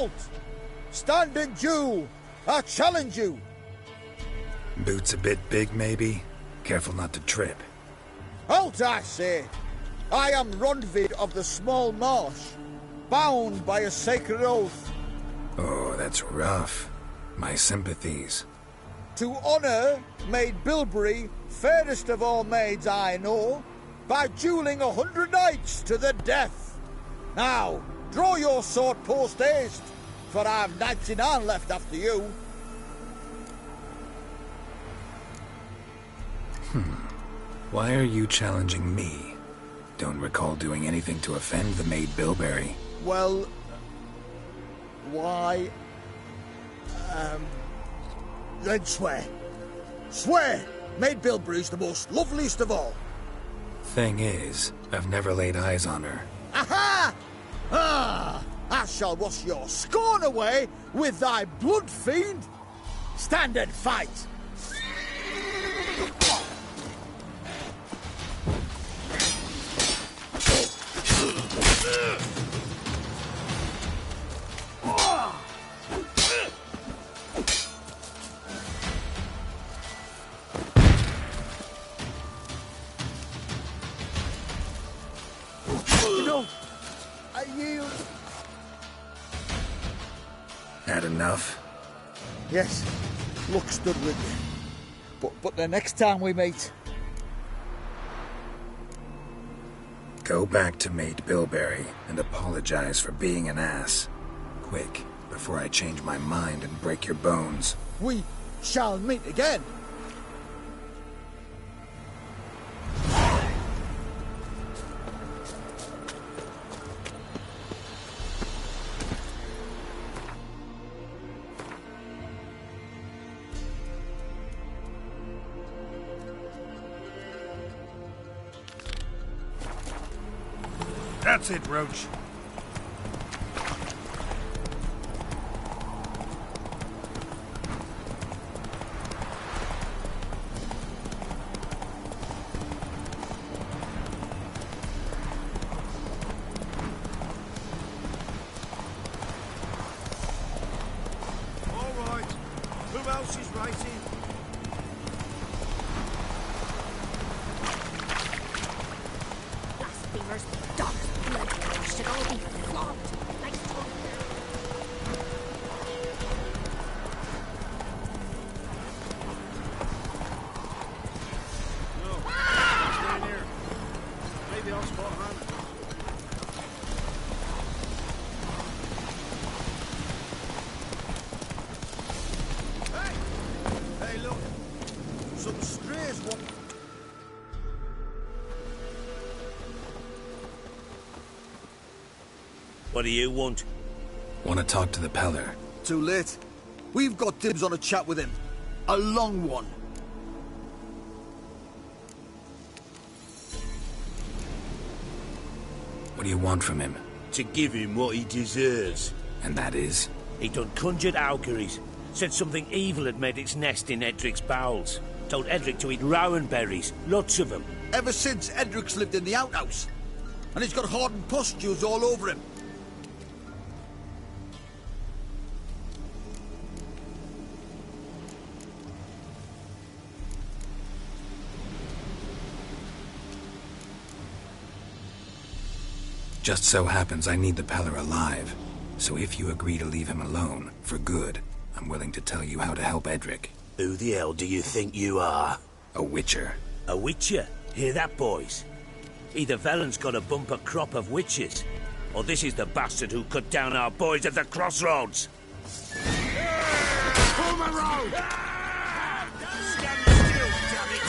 Halt! Stand in duel! I challenge you! Boots a bit big, maybe? Careful not to trip. Halt, I say! I am Rondvid of the Small Marsh, bound by a sacred oath. Oh, that's rough. My sympathies. To honour Maid Bilberry, fairest of all maids I know, by duelling 100 knights to the death. Now, draw your sword post haste, for I've 99 left after you. Why are you challenging me? Don't recall doing anything to offend the Maid Bilberry. Well, why... then swear. Swear! Maid Bilberry's the most loveliest of all. Thing is, I've never laid eyes on her. Aha! Ah! I shall wash your scorn away with thy blood, fiend! Stand and fight! No! I yield! Had enough? Yes, luck stood with you. But the next time we meet... Go back to Maid Bilberry and apologize for being an ass. Quick, before I change my mind and break your bones. we shall meet again. That's it, Roach. All right. Who else is racing? Blasphemers, dogs, blood, should all be flogged. Like No. Stand here. Maybe I'll spot Hannah. Hey! Hey, look. Some strays want... What do you want? Want to talk to the Peller? Too late. We've got dibs on a chat with him. A long one. What do you want from him? To give him what he deserves. And that is? He done conjured Auguries. Said something evil had made its nest in Edric's bowels. Told Edric to eat rowan berries. Lots of them. Ever since Edric's lived in the outhouse. And he's got hardened pustules all over him. Just so happens I need the Peller alive. So if you agree to leave him alone, for good, I'm willing to tell you how to help Edric. Who the hell do you think you are? A witcher. A witcher? Hear that, boys? Either Velen's got a bumper crop of witches, or this is the bastard who cut down our boys at the crossroads. Pull my road! Stand still, damn it!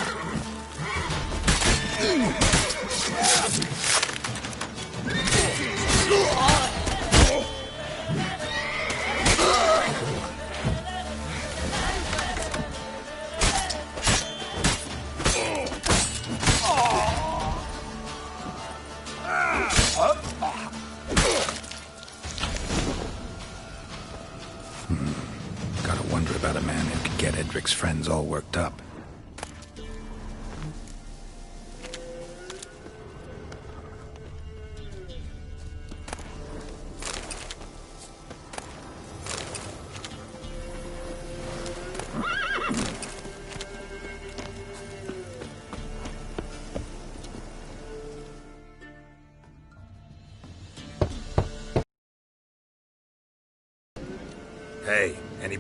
Gotta wonder about a man who could get Edric's friends all worked up.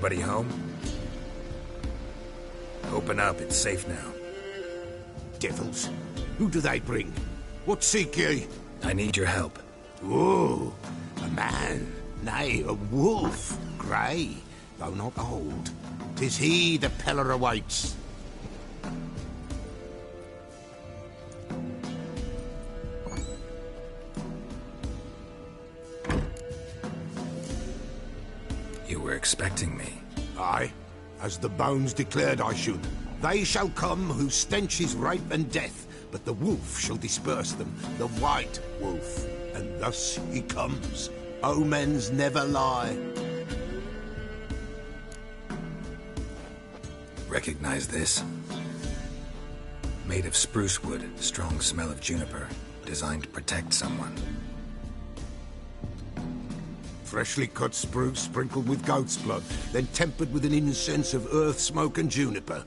Everybody home? Open up, it's safe now. Devils. Who do they bring? What seek ye? I need your help. Oh, a man. Nay, a wolf. Grey, though not old. 'Tis he the Peller awaits. You were expecting me. Aye, as the bones declared I should. They shall come whose stench is rape and death, but the wolf shall disperse them, the white wolf. And thus he comes. Omens never lie. Recognize this? Made of spruce wood, strong smell of juniper, designed to protect someone. Freshly cut spruce sprinkled with goat's blood, then tempered with an incense of earth, smoke and juniper.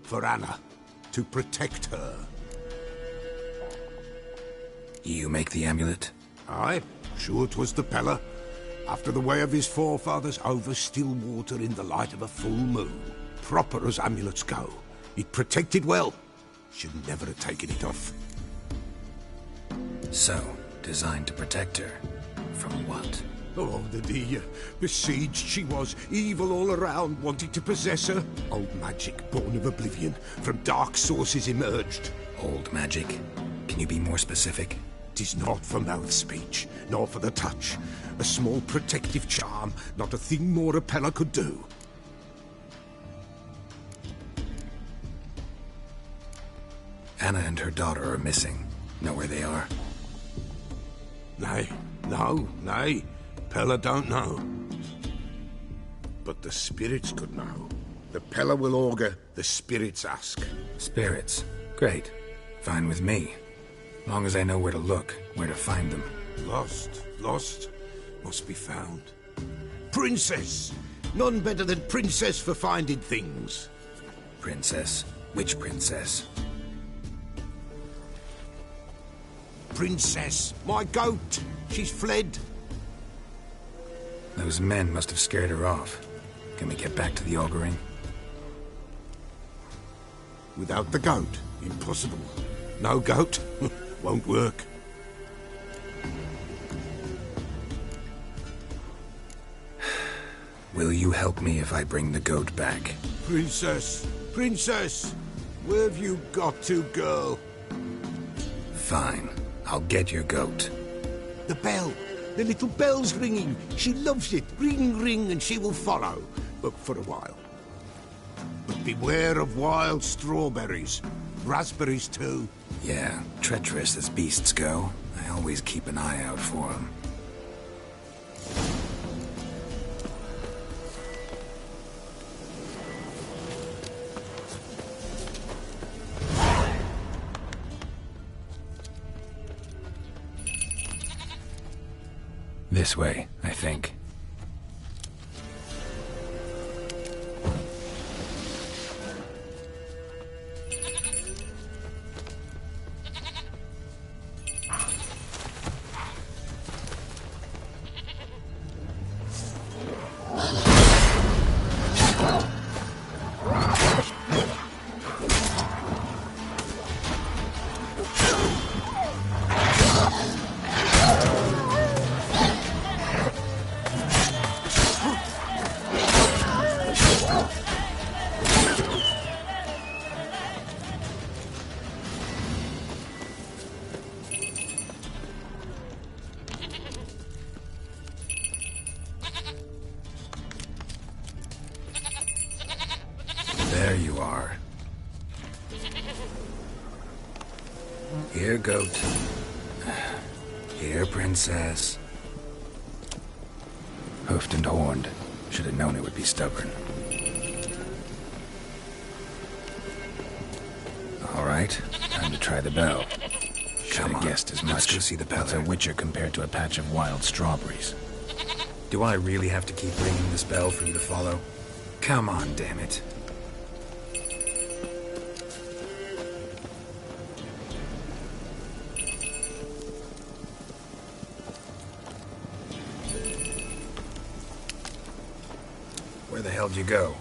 For Anna, to protect her. You make the amulet? Aye, sure 'twas the Peller. After the way of his forefathers, over still water in the light of a full moon. Proper as amulets go. It protected well. Should never have taken it off. So, designed to protect her. From what? Oh, the besieged she was, evil all around, wanting to possess her. Old magic, born of oblivion, from dark sources emerged. Old magic? Can you be more specific? 'Tis not for mouth speech, nor for the touch. A small protective charm, not a thing more a Peller could do. Anna and her daughter are missing. Know where they are? Nay, nay. Peller don't know. But the spirits could know. The Peller will augur, the spirits ask. Spirits? Great. Fine with me. Long as I know where to look, where to find them. Lost, must be found. Princess! None better than Princess for finding things. Princess? Which princess? Princess, my goat. She's fled. Those men must have scared her off. Can we get back to the auguring? Without the goat, impossible. No goat, won't work. Will you help me if I bring the goat back? Princess, where have you got to, girl? Fine. I'll get your goat. The bell. The little bell's ringing. She loves it. Ring, ring, and she will follow. But for a while. But beware of wild strawberries. Raspberries, too. Yeah, treacherous as beasts go. I always keep an eye out for them. This way, I think. There you are. Here, goat. Here, princess. Hoofed and horned. Should have known it would be stubborn. All right, time to try the bell. Should have guessed as much. Let's go see the Peller. It's a witcher compared to a patch of wild strawberries. Do I really have to keep ringing this bell for you to follow? Come on, damn it. Where the hell hell'd you go?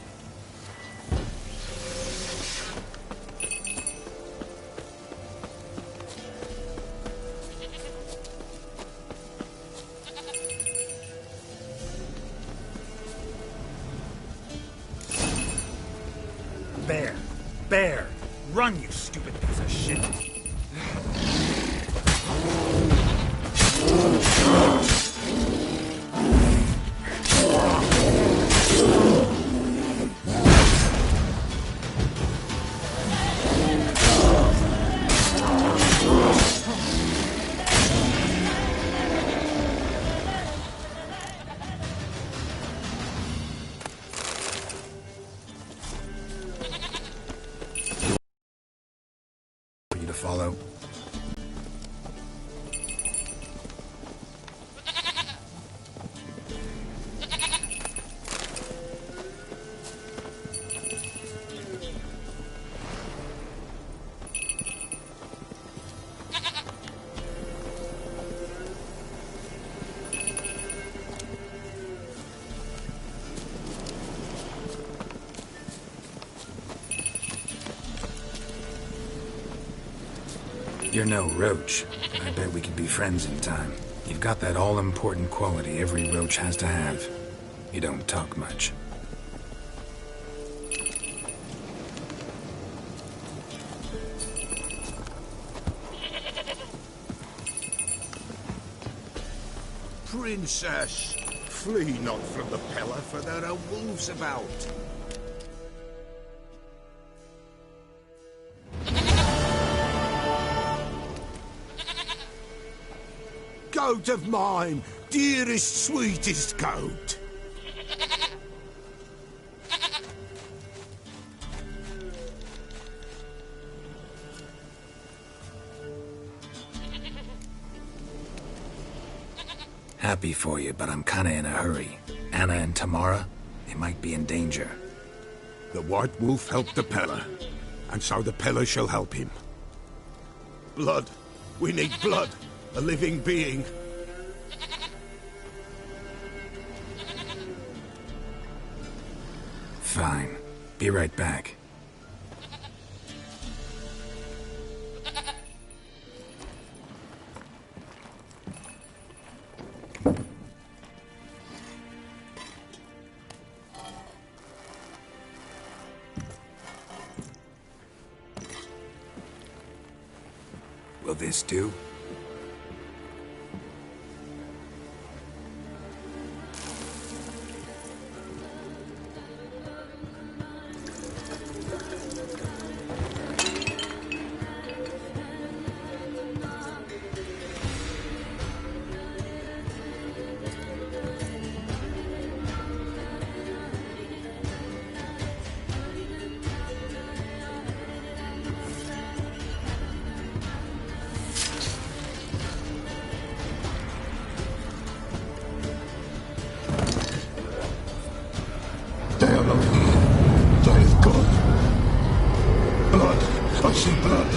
Bear! Bear! Run, you stupid piece of shit! For you to follow. You're no roach, but I bet we could be friends in time. You've got that all-important quality every roach has to have. You don't talk much. Princess, flee not from the Pella, for there are wolves about. Goat of mine, dearest, sweetest goat. Happy for you, but I'm kinda in a hurry. Anna and Tamara, they might be in danger. The White Wolf helped the Pella, and so the Pella shall help him. Blood. We need blood. A living being. Fine. Be right back. Will this do? They are not here. They have gone. Blood. I see blood.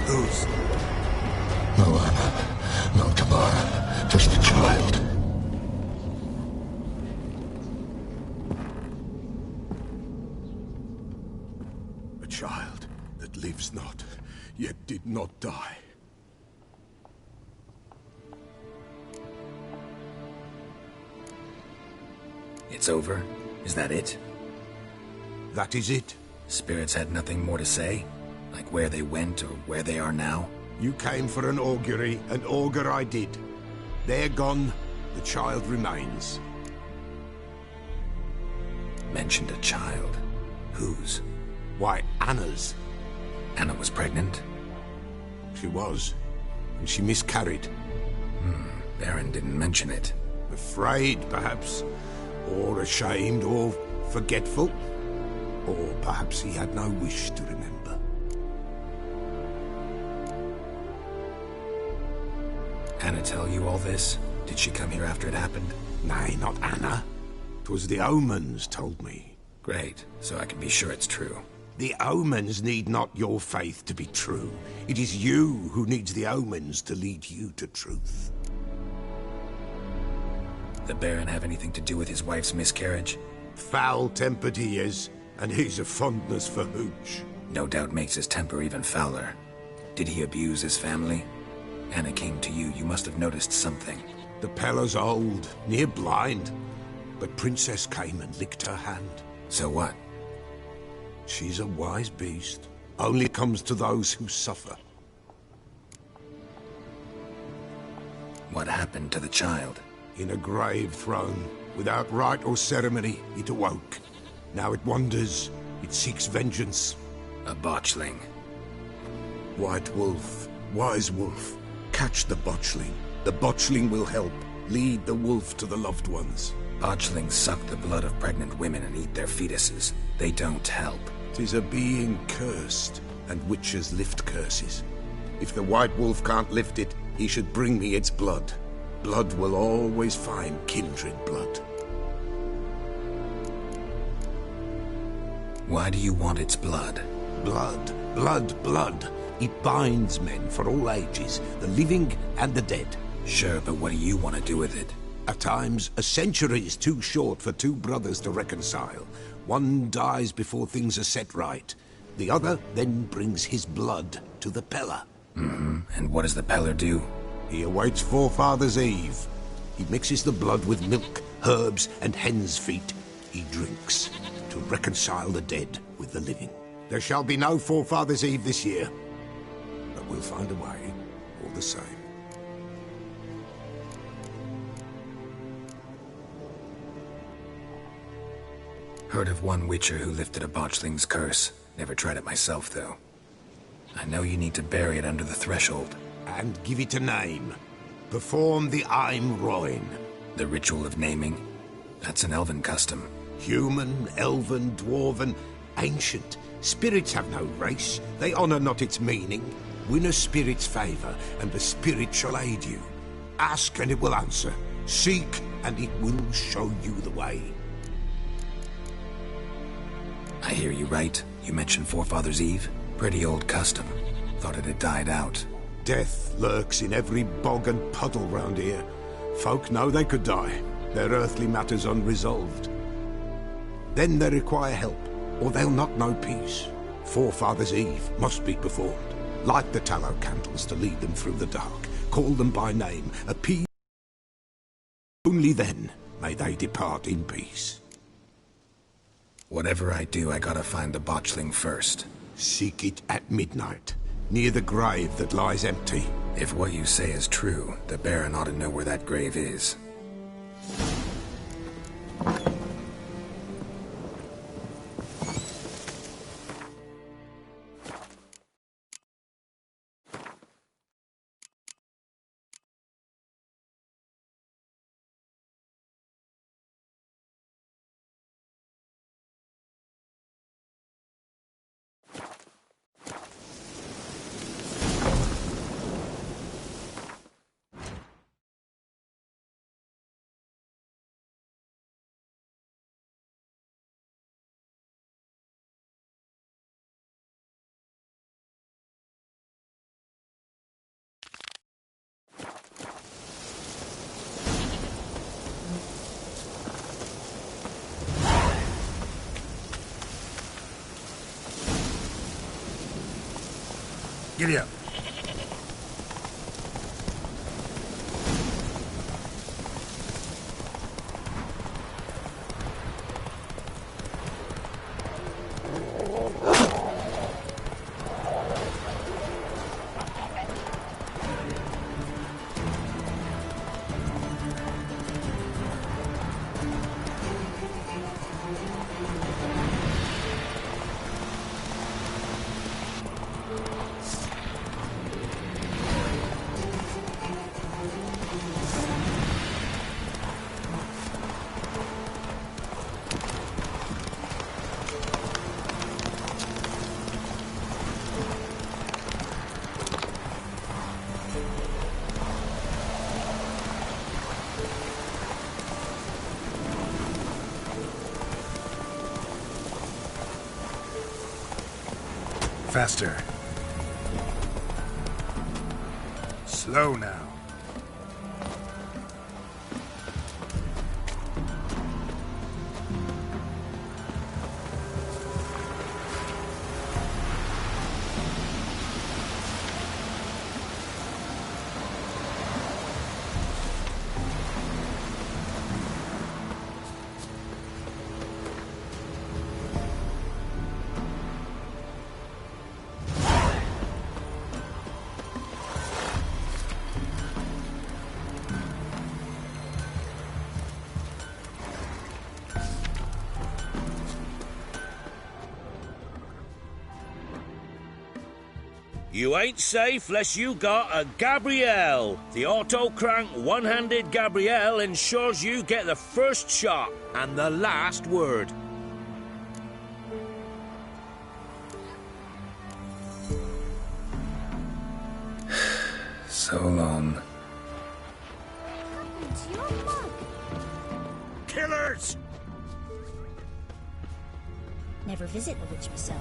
Whose? No Anna. No Tamara. Just the child. A child that lives not, yet did not die. It's over? Is that it? That is it. Spirits had nothing more to say? Like where they went or where they are now? You came for an augury, and augur I did. They're gone, the child remains. Mentioned a child. Whose? Why, Anna's. Anna was pregnant? She was, and she miscarried. Baron didn't mention it. Afraid, perhaps, or ashamed, or forgetful. Or perhaps he had no wish to remember. Anna tell you all this? Did she come here after it happened? Nay, not Anna. 'Twas the omens told me. Great, so I can be sure it's true. The omens need not your faith to be true. It is you who needs the omens to lead you to truth. The Baron have anything to do with his wife's miscarriage? Foul-tempered he is, and he's a fondness for hooch. No doubt makes his temper even fouler. Did he abuse his family? Anna came to you. You must have noticed something. The Pella's old, near blind. But Princess came and licked her hand. So what? She's a wise beast. Only comes to those who suffer. What happened to the child? In a grave thrown. Without rite or ceremony, it awoke. Now it wanders. It seeks vengeance. A botchling. White Wolf. Wise Wolf. Catch the botchling. The botchling will help. Lead the wolf to the loved ones. Botchlings suck the blood of pregnant women and eat their fetuses. They don't help. 'Tis a being cursed, and witches lift curses. If the White Wolf can't lift it, he should bring me its blood. Blood will always find kindred blood. Why do you want its blood? Blood, blood, blood. It binds men for all ages, the living and the dead. Sure, but what do you want to do with it? At times, a century is too short for two brothers to reconcile. One dies before things are set right. The other then brings his blood to the Pella. And what does the Peller do? He awaits Forefathers' Eve. He mixes the blood with milk, herbs, and hen's feet. He drinks to reconcile the dead with the living. There shall be no Forefathers' Eve this year. But we'll find a way, all the same. Heard of one witcher who lifted a botchling's curse. Never tried it myself, though. I know you need to bury it under the threshold. And give it a name. Perform the Aim Roin. The ritual of naming? That's an elven custom. Human, elven, dwarven, ancient. Spirits have no race. They honor not its meaning. Win a spirit's favor, and the spirit shall aid you. Ask, and it will answer. Seek, and it will show you the way. I hear you right. You mentioned Forefathers' Eve? Pretty old custom. Thought it had died out. Death lurks in every bog and puddle round here. Folk know they could die, their earthly matters unresolved. Then they require help, or they'll not know peace. Forefathers' Eve must be performed. Light the tallow candles to lead them through the dark. Call them by name, appease. Only then may they depart in peace. Whatever I do, I gotta find the botchling first. Seek it at midnight, near the grave that lies empty. If what you say is true, the Baron ought to know where that grave is. Giddy up. Faster. Slow now. You ain't safe less you got a Gabrielle. The auto-crank one-handed Gabrielle ensures you get the first shot and the last word. So long. It's your mug. Killers! Never visit the witch myself.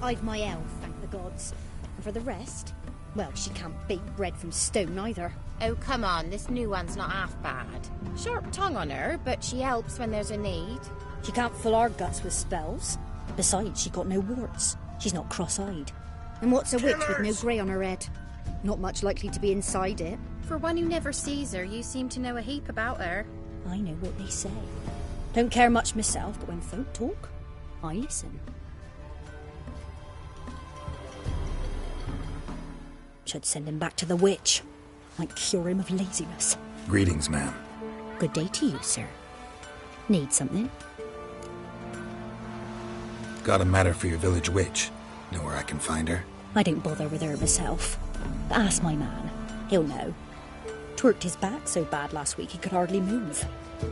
I've my elf, thank the gods. And for the rest, well, she can't bake bread from stone either. Oh, come on, this new one's not half bad. Sharp tongue on her, but she helps when there's a need. She can't fill our guts with spells. Besides, she got no warts. She's not cross-eyed. And what's a witch with no grey on her head? Not much likely to be inside it. For one who never sees her, you seem to know a heap about her. I know what they say. Don't care much myself, but when folk talk, I listen. Should send him back to the witch. Might cure him of laziness. Greetings, ma'am. Good day to you, sir. Need something? Got a matter for your village witch. Know where I can find her? I don't bother with her myself. But ask my man. He'll know. Twerked his back so bad last week he could hardly move.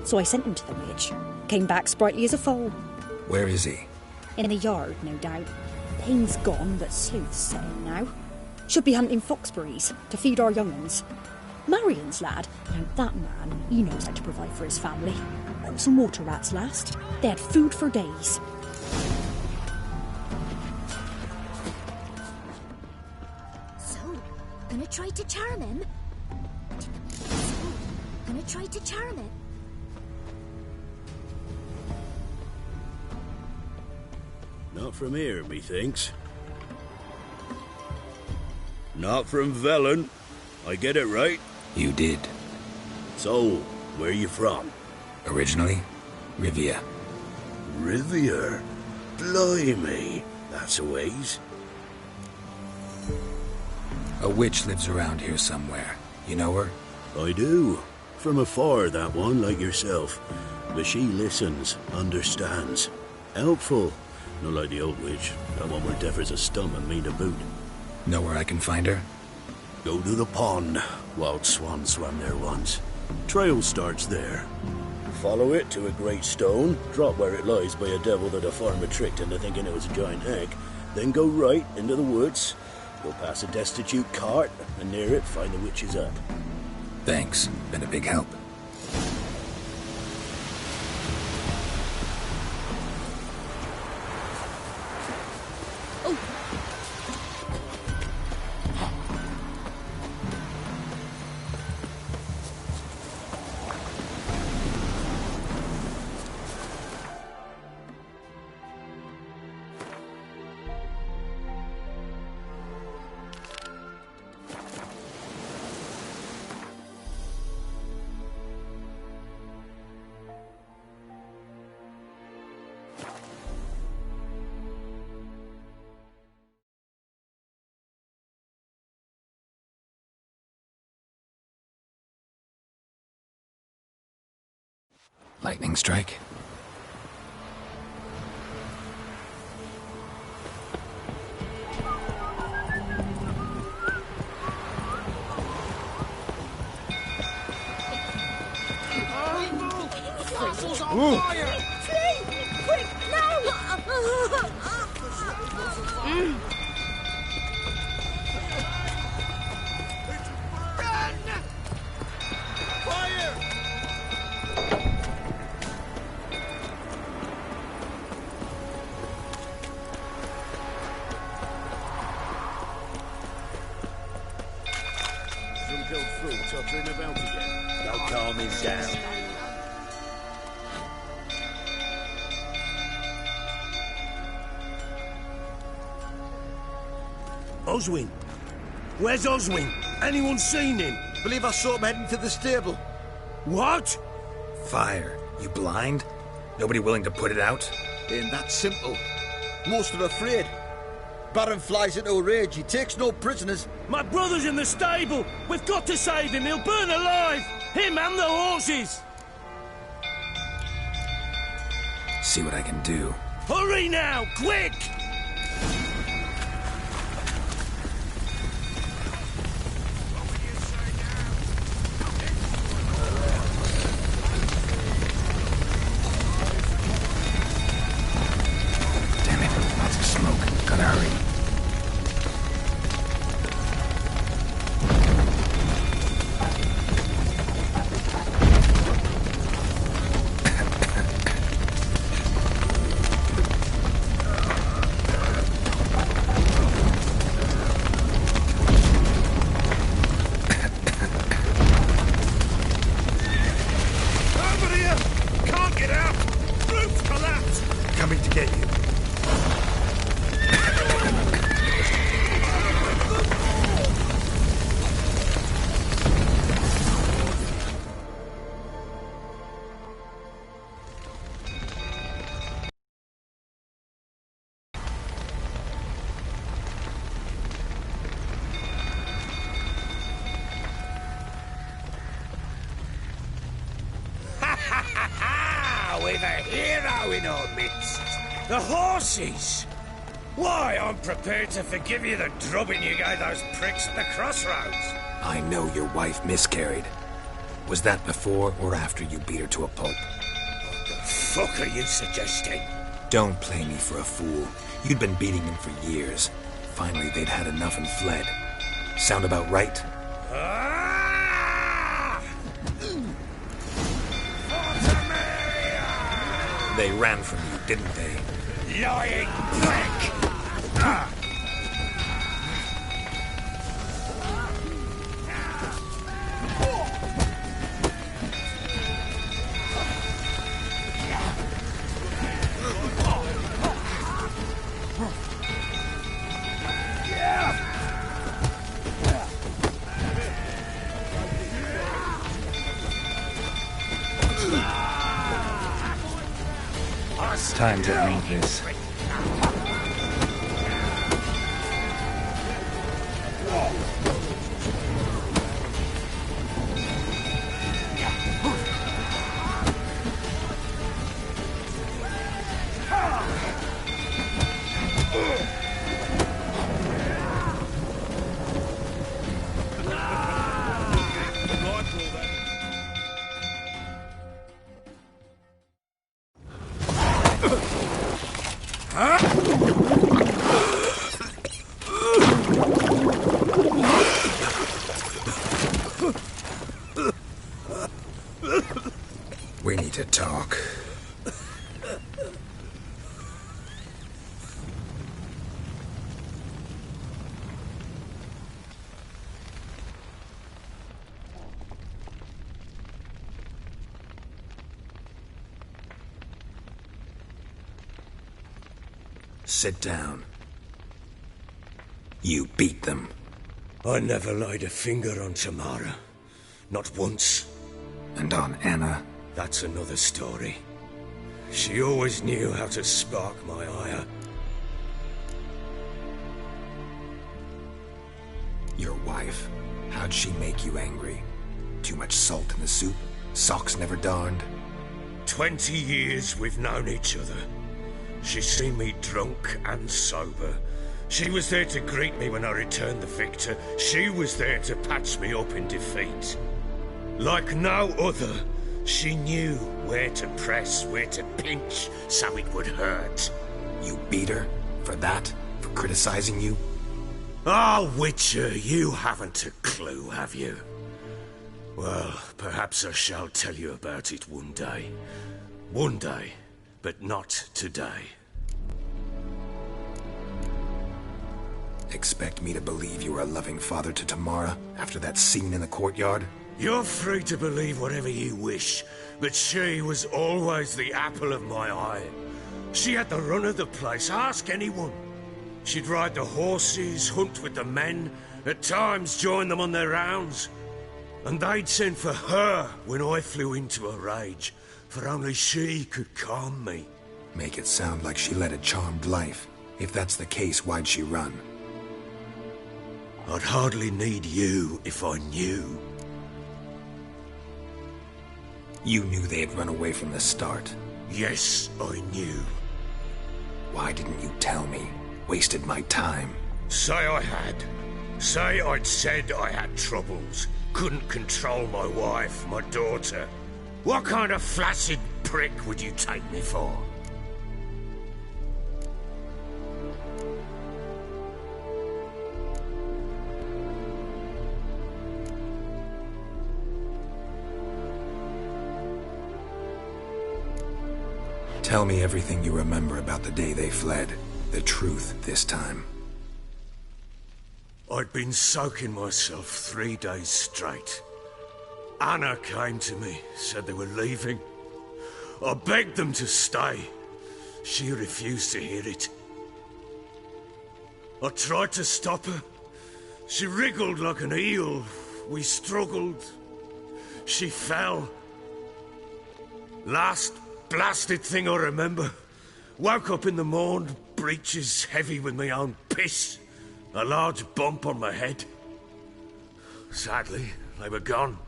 So I sent him to the witch. Came back sprightly as a foal. Where is he? In the yard, no doubt. Pain's gone, but sleuth's setting now. Should be hunting foxberries to feed our young'uns. Marion's lad, now that man, he knows how to provide for his family. Some water rats last. They had food for days. So, gonna try to charm him? Gonna try to charm him? Not from here, methinks. Not from Velen. I get it right? You did. So, where you from? Originally, Rivia. Rivia? Blimey. That's a ways. A witch lives around here somewhere. You know her? I do. From afar, that one, like yourself. But she listens, understands. Helpful. Not like the old witch. That one were deaf as a stump and mean to boot. Know where I can find her? Go to the pond. Wild Swan swam there once. Trail starts there. Follow it to a great stone, drop where it lies by a devil that a farmer tricked into thinking it was a giant egg, then go right into the woods. You'll pass a destitute cart, and near it find the witch's hut. Thanks. Been a big help. Lightning strike? Castle's on fire! Flee! Quick, now! Fire! Drunk old fool tottering about again. Don't calm him down. Oswin? Where's Oswin? Anyone seen him? Believe I saw him heading to the stable. What? Fire. You blind? Nobody willing to put it out? Ain't that simple. Most are afraid. Baron flies into a rage. He takes no prisoners. My brother's in the stable. We've got to save him. He'll burn alive. Him and the horses. See what I can do. Hurry now, quick! Now we've a hero in our midst. The horses! Why, I'm prepared to forgive you the drubbing you gave those pricks at the crossroads. I know your wife miscarried. Was that before or after you beat her to a pulp? What the fuck are you suggesting? Don't play me for a fool. You'd been beating them for years. Finally, they'd had enough and fled. Sound about right? Ah! They ran from you, didn't they? Lying prick! Ah! Time to end this. We need to talk. Sit down. You beat them. I never laid a finger on Tamara. Not once. And on Anna? That's another story. She always knew how to spark my ire. Your wife, how'd she make you angry? Too much salt in the soup? Socks never darned? 20 years we've known each other. She's seen me drunk and sober. She was there to greet me when I returned the victor. She was there to patch me up in defeat. Like no other, she knew where to press, where to pinch, so it would hurt. You beat her? For that? For criticizing you? Ah, Witcher, you haven't a clue, have you? Well, perhaps I shall tell you about it one day. One day, but not today. Expect me to believe you were a loving father to Tamara after that scene in the courtyard? You're free to believe whatever you wish, but she was always the apple of my eye. She had the run of the place, ask anyone. She'd ride the horses, hunt with the men, at times join them on their rounds. And they'd send for her when I flew into a rage, for only she could calm me. Make it sound like she led a charmed life. If that's the case, why'd she run? I'd hardly need you if I knew. You knew they had run away from the start? Yes, I knew. Why didn't you tell me? Wasted my time. Say I had. Say I'd said I had troubles. Couldn't control my wife, my daughter. What kind of flaccid prick would you take me for? Tell me everything you remember about the day they fled. The truth this time. I'd been soaking myself 3 days straight. Anna came to me, said they were leaving. I begged them to stay. She refused to hear it. I tried to stop her. She wriggled like an eel. We struggled. She fell. Last blasted thing I remember. Woke up in the morn, breeches heavy with my own piss. A large bump on my head. Sadly, they were gone.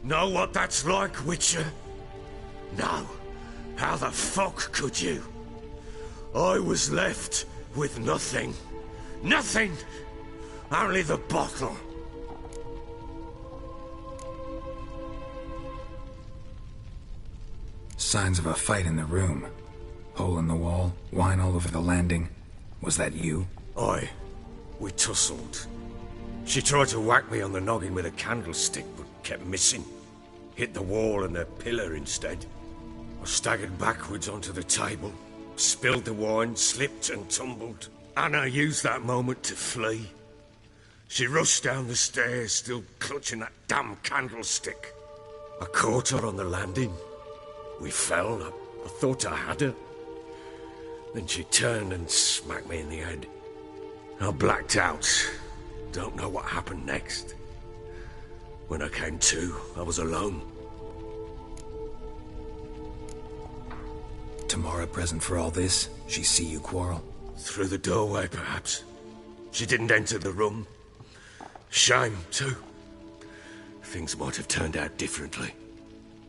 Know what that's like, Witcher? No. How the fuck could you? I was left with nothing. Nothing! Only the bottle. Signs of a fight in the room. Hole in the wall, wine all over the landing. Was that you? Aye. We tussled. She tried to whack me on the noggin with a candlestick, but kept missing. Hit the wall and a pillar instead. I staggered backwards onto the table, spilled the wine, slipped and tumbled. Anna used that moment to flee. She rushed down the stairs, still clutching that damn candlestick. I caught her on the landing. We fell. I thought I had her. Then she turned and smacked me in the head. I blacked out. Don't know what happened next. When I came to, I was alone. Tamara present for all this? She see you quarrel? Through the doorway, perhaps. She didn't enter the room. Shame, too. Things might have turned out differently.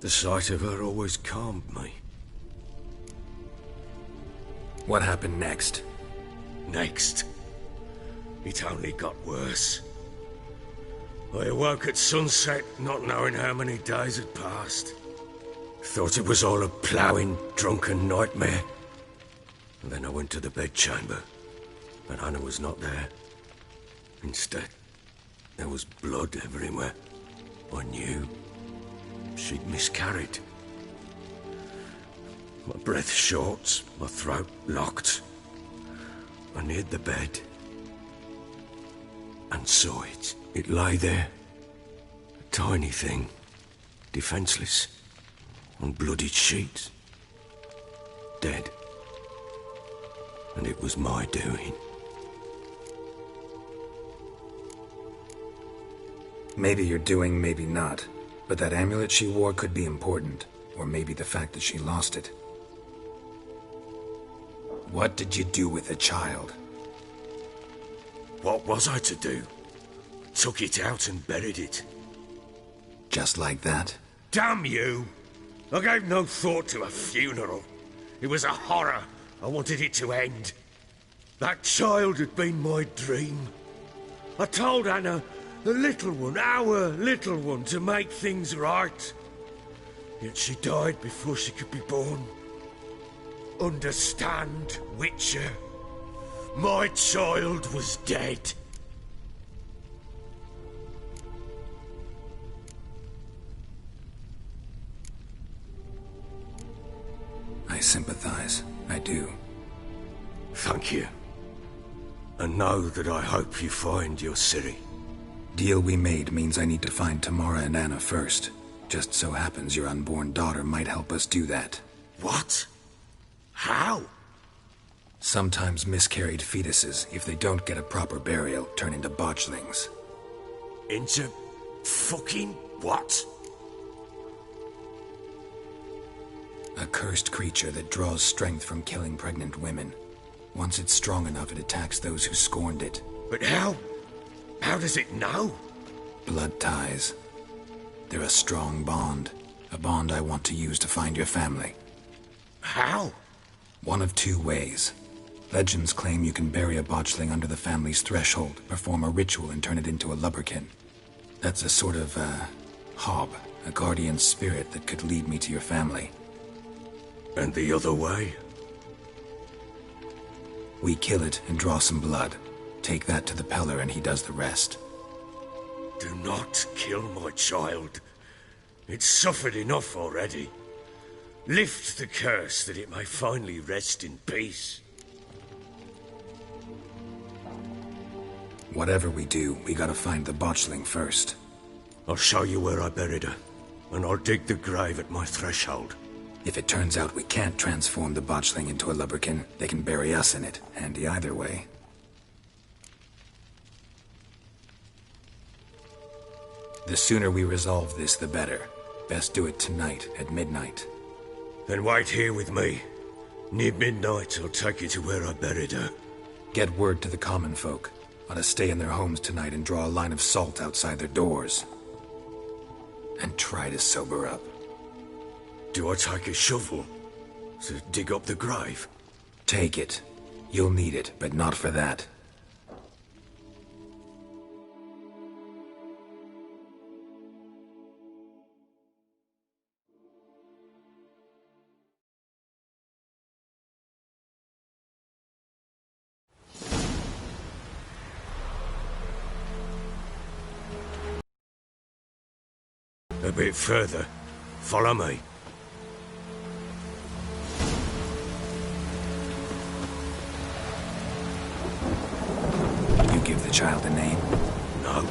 The sight of her always calmed me. What happened next? Next? It only got worse. I awoke at sunset, not knowing how many days had passed. Thought it was all a ploughing, drunken nightmare. And then I went to the bedchamber, and Anna was not there. Instead, there was blood everywhere. I knew she'd miscarried. My breath short, my throat locked. I neared the bed and saw it. It lay there, a tiny thing, defenseless, on bloodied sheets, dead. And it was my doing. Maybe you're doing, maybe not. But that amulet she wore could be important. Or maybe the fact that she lost it. What did you do with the child? What was I to do? Took it out and buried it. Just like that? Damn you! I gave no thought to a funeral. It was a horror. I wanted it to end. That child had been my dream. I told Anna, the little one, our little one, to make things right. Yet she died before she could be born. Understand, Witcher? My child was dead. I sympathize. I do. Thank you. And know that I hope you find your Ciri. Deal we made means I need to find Tamara and Anna first. Just so happens your unborn daughter might help us do that. What? How? Sometimes miscarried fetuses, if they don't get a proper burial, turn into botchlings. Into fucking what? A cursed creature that draws strength from killing pregnant women. Once it's strong enough, it attacks those who scorned it. But how? How does it know? Blood ties. They're a strong bond. A bond I want to use to find your family. How? One of two ways. Legends claim you can bury a botchling under the family's threshold, perform a ritual, and turn it into a lubberkin. That's a sort of, hob, a guardian spirit that could lead me to your family. And the other way? We kill it and draw some blood. Take that to the Peller and he does the rest. Do not kill my child. It's suffered enough already. Lift the curse that it may finally rest in peace. Whatever we do, we gotta find the botchling first. I'll show you where I buried her, and I'll dig the grave at my threshold. If it turns out we can't transform the botchling into a lubberkin, they can bury us in it. Handy either way. The sooner we resolve this, the better. Best do it tonight, at midnight. Then wait here with me. Near midnight, I'll take you to where I buried her. Get word to the common folk. Ought to stay in their homes tonight and draw a line of salt outside their doors. And try to sober up. Do I take a shovel to dig up the grave? Take it. You'll need it, but not for that. A bit further. Follow me. You give the child a name? No.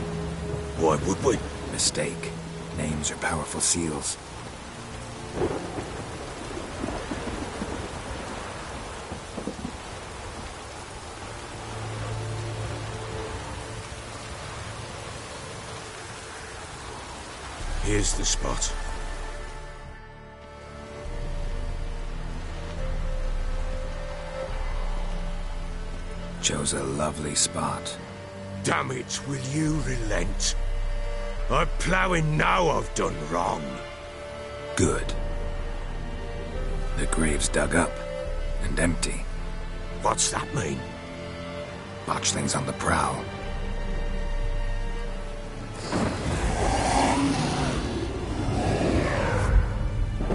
Why would we? Mistake. Names are powerful seals. Here's the spot. Chose a lovely spot. Damn it, will you relent? I'm ploughing now I've done wrong. Good. The grave's dug up and empty. What's that mean? Botchling's on the prowl.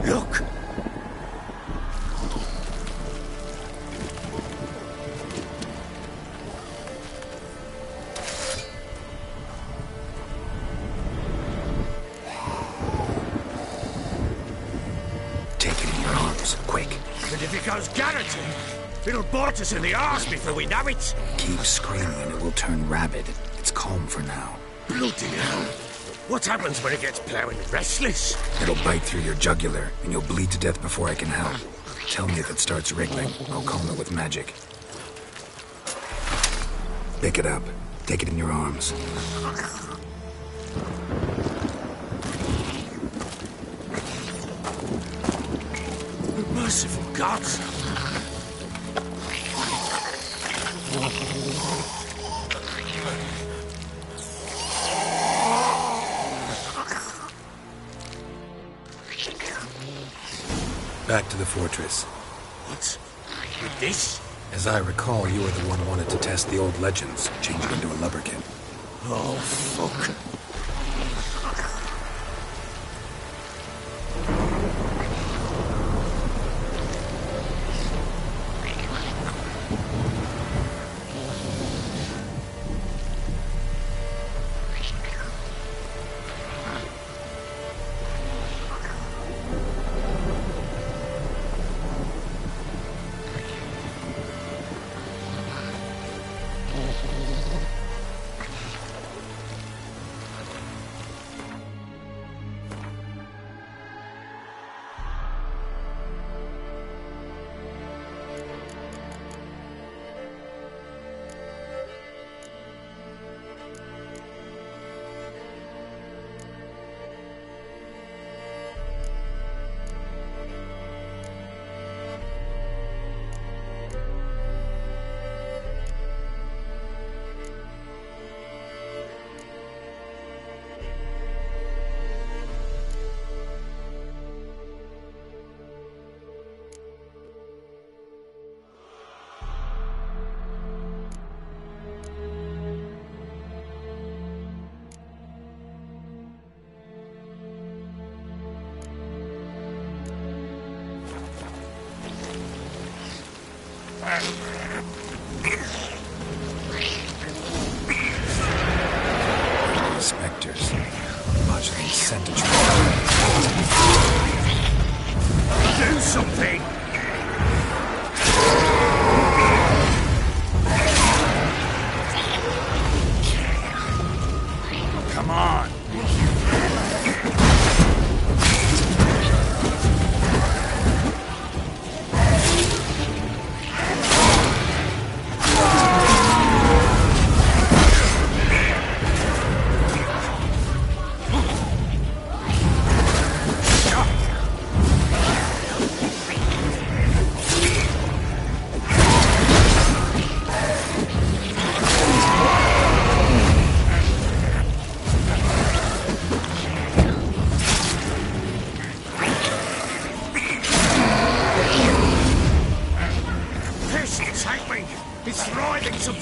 Look! Take it in your arms, quick. And if it goes garroting, it'll bite us in the arse before we know it. Keep screaming and it will turn rabid. It's calm for now. Bloody hell. What happens when it gets ploughing restless? It'll bite through your jugular, and you'll bleed to death before I can help. Tell me if it starts wriggling. I'll calm it with magic. Pick it up. Take it in your arms. Merciful gods! Back to the fortress. What? With this? As I recall, you were the one who wanted to test the old legends, change it into a lubberkin. Oh, fuck.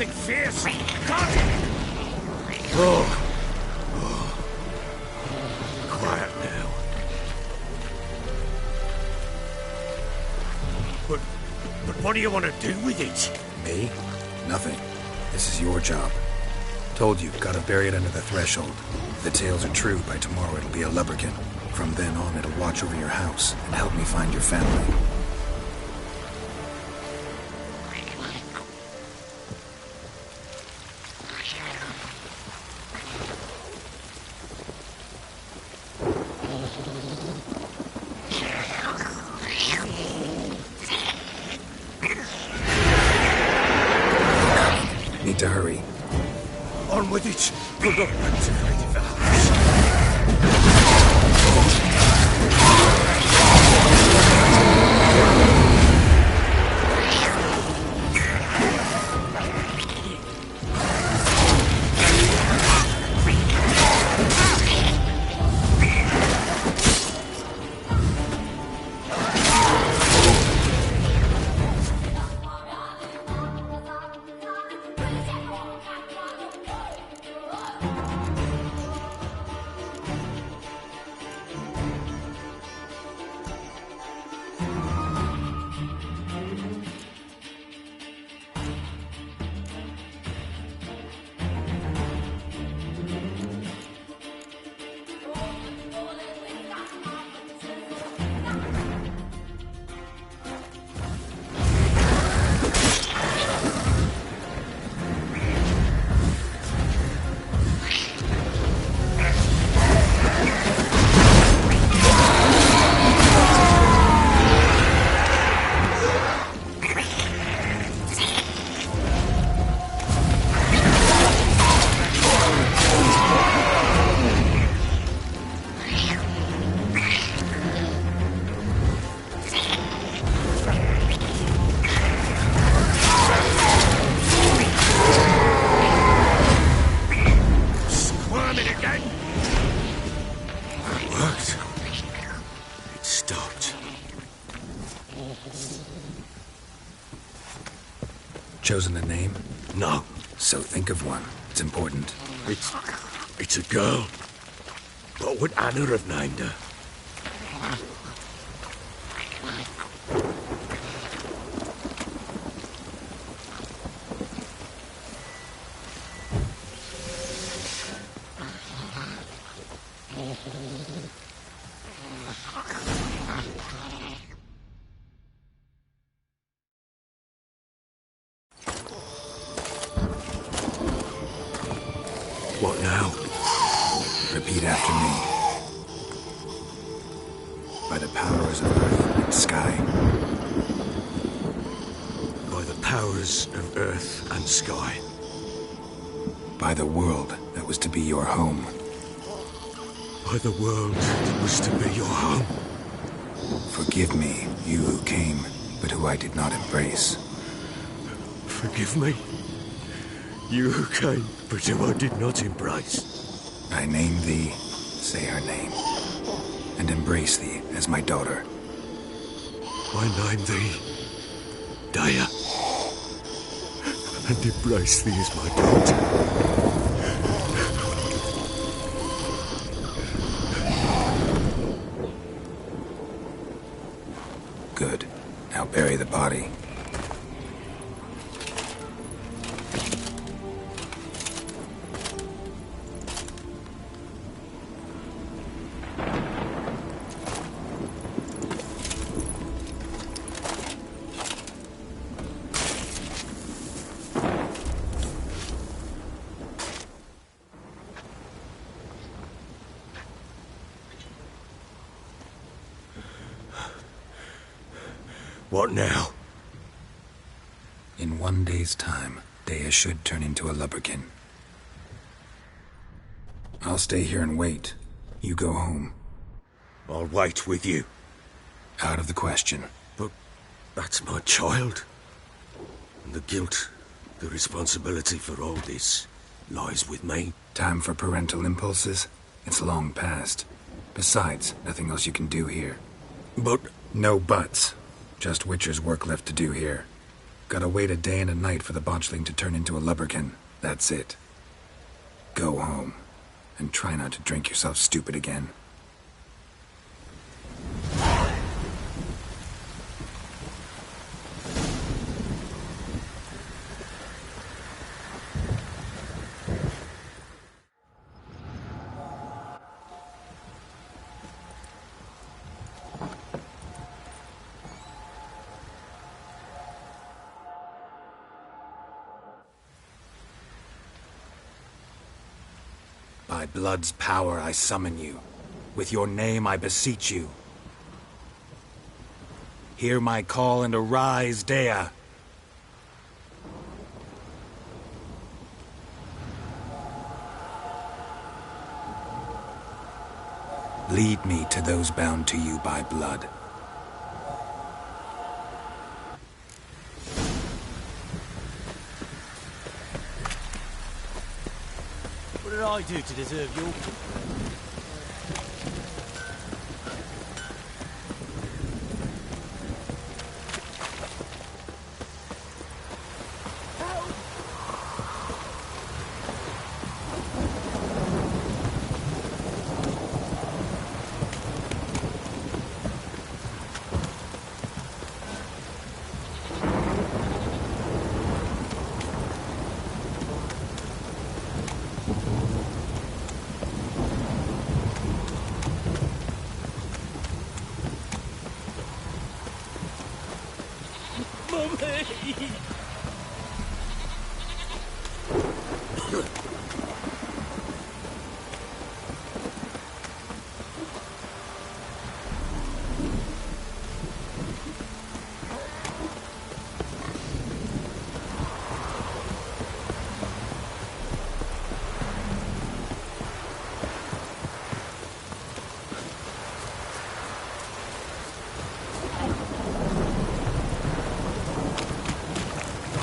fierce. Got it! Oh. Quiet now. But what do you want to do with it? Me? Nothing. This is your job. Told you, gotta bury it under the threshold. If the tales are true, by tomorrow it'll be a lubberkin. From then on, it'll watch over your house and help me find your family. Need to hurry. On with it! Good luck, activated the house. Chosen a name? No. So think of one. It's important. It's a girl. What would Anna have named her? What now? Repeat after me. By the powers of earth and sky. By the powers of earth and sky. By the world that was to be your home. By the world that was to be your home. Forgive me, you who came, but who I did not embrace. Forgive me, you who came, but who I did not embrace. I name thee, say her name, and embrace thee as my daughter. I name thee, Daya, and embrace thee as my daughter. Good. Now bury the body. What now? In 1 day's time, Daya should turn into a lubberkin. I'll stay here and wait. You go home. I'll wait with you. Out of the question. But that's my child. And the guilt, the responsibility for all this lies with me. Time for parental impulses? It's long past. Besides, nothing else you can do here. But... No buts. Just Witcher's work left to do here. Gotta wait a day and a night for the botchling to turn into a lubberkin. That's it. Go home. And try not to drink yourself stupid again. By blood's power I summon you. With your name I beseech you. Hear my call and arise, Dea. Lead me to those bound to you by blood. What did I do to deserve your...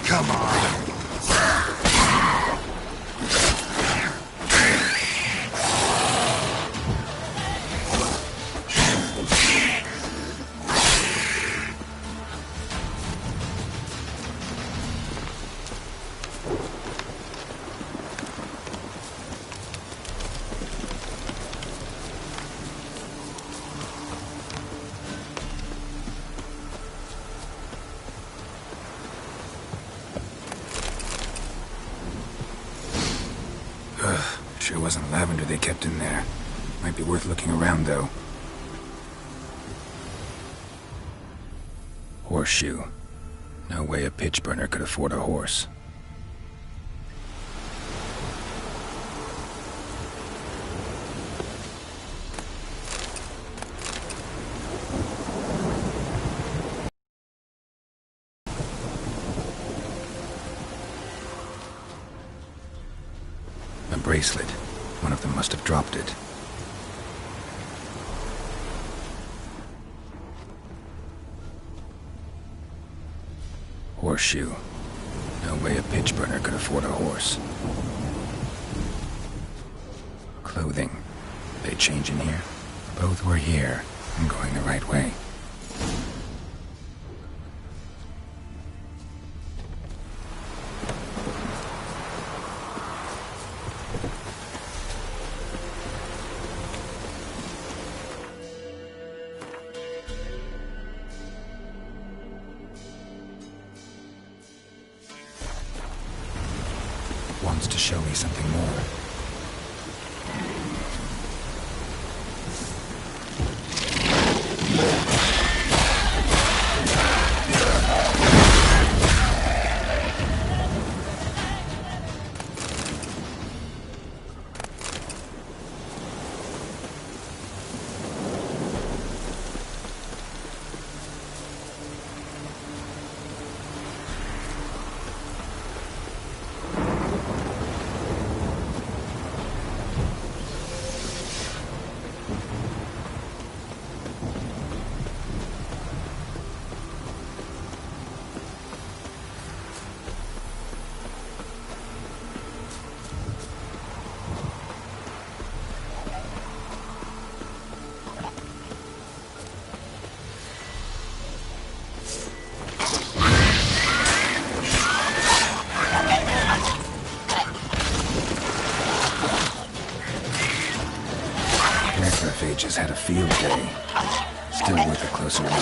Come on. Sure wasn't lavender they kept in there. Might be worth looking around, though. Horseshoe. No way a pitch burner could afford a horse. A bracelet. One of them must have dropped it. Horseshoe. No way a pitch burner could afford a horse. Clothing. They change in here? Both were here. I'm going the right way. Wants to show me something more. necrophages had a field day. Still worth a closer look.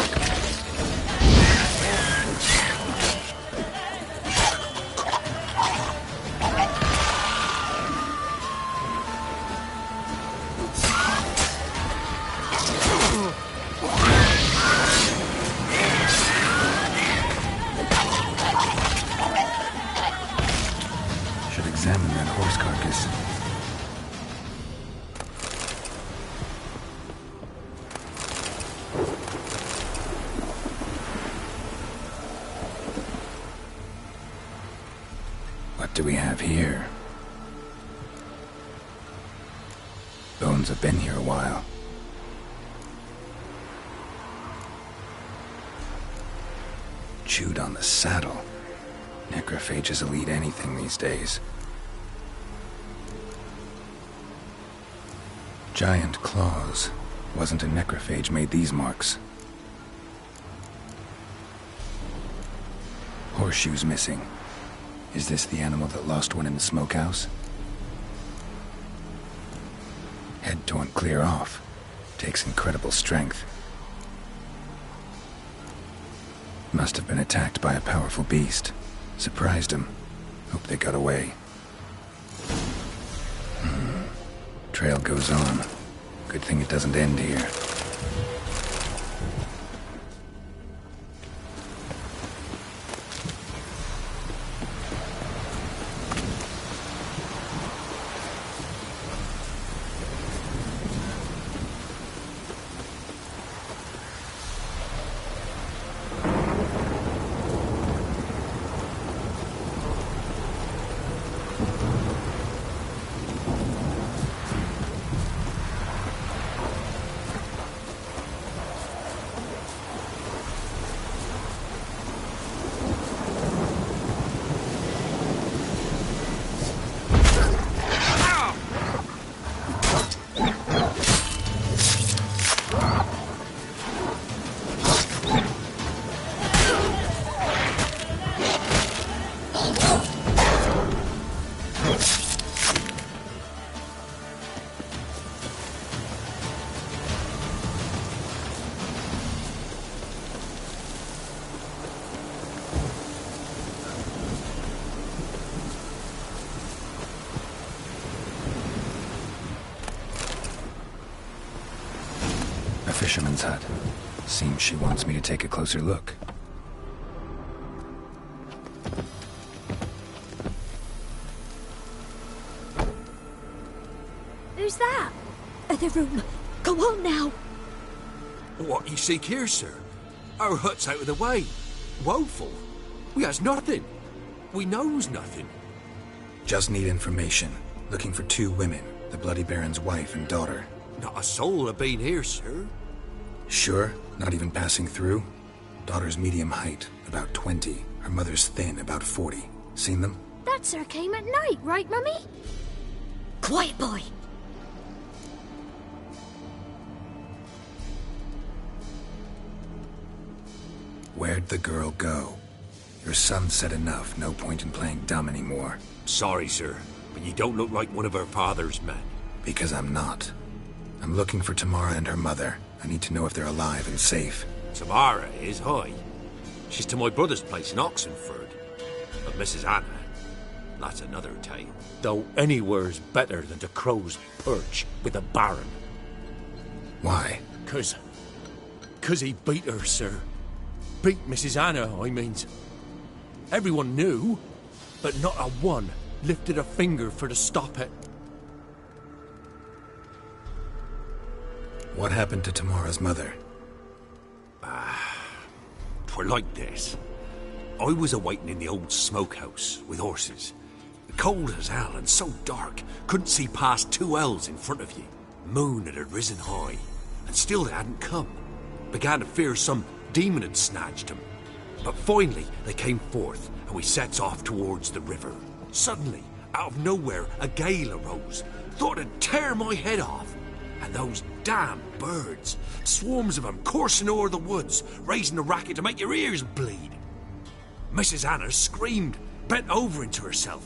Should examine that horse carcass. What do we have here? Bones have been here a while. Chewed on the saddle. Necrophages will eat anything these days. Giant claws. Wasn't a necrophage made these marks. Horseshoes missing. Is this the animal that lost one in the smokehouse? Head torn clear off. Takes incredible strength. Must have been attacked by a powerful beast. Surprised him. Hope they got away. Trail goes on. Good thing it doesn't end here. Fisherman's hut. Seems she wants me to take a closer look. Who's that? Other room. Go on now. What you seek here, sir? Our hut's out of the way. Woeful. We has nothing. We knows nothing. Just need information. Looking for 2 women. The Bloody Baron's wife and daughter. Not a soul have been here, sir. Sure? Not even passing through? Daughter's medium height, about 20. Her mother's thin, about 40. Seen them? That sir came at night, right, Mummy? Quiet, boy. Where'd the girl go? Your son said enough. No point in playing dumb anymore. Sorry, sir, but you don't look like one of her father's men. Because I'm not. I'm looking for Tamara and her mother. I need to know if they're alive and safe. Tamara is, hi. She's to my brother's place in Oxenford. But Mrs. Anna, that's another tale. Though anywhere's better than to Crow's Perch with a baron. Why? 'Cause he beat her, sir. Beat Mrs. Anna, I means. Everyone knew, but not a one lifted a finger for to stop it. What happened to Tamara's mother? 'Twere like this. I was awaiting in the old smokehouse with horses. Cold as hell and so dark, couldn't see past 2 ells in front of you. Moon had risen high, and still they hadn't come. Began to fear some demon had snatched them. But finally they came forth, and we sets off towards the river. Suddenly, out of nowhere, a gale arose. Thought it'd tear my head off. And those damn birds, swarms of them coursing o'er the woods, raising a racket to make your ears bleed. Mrs. Anna screamed, bent over into herself.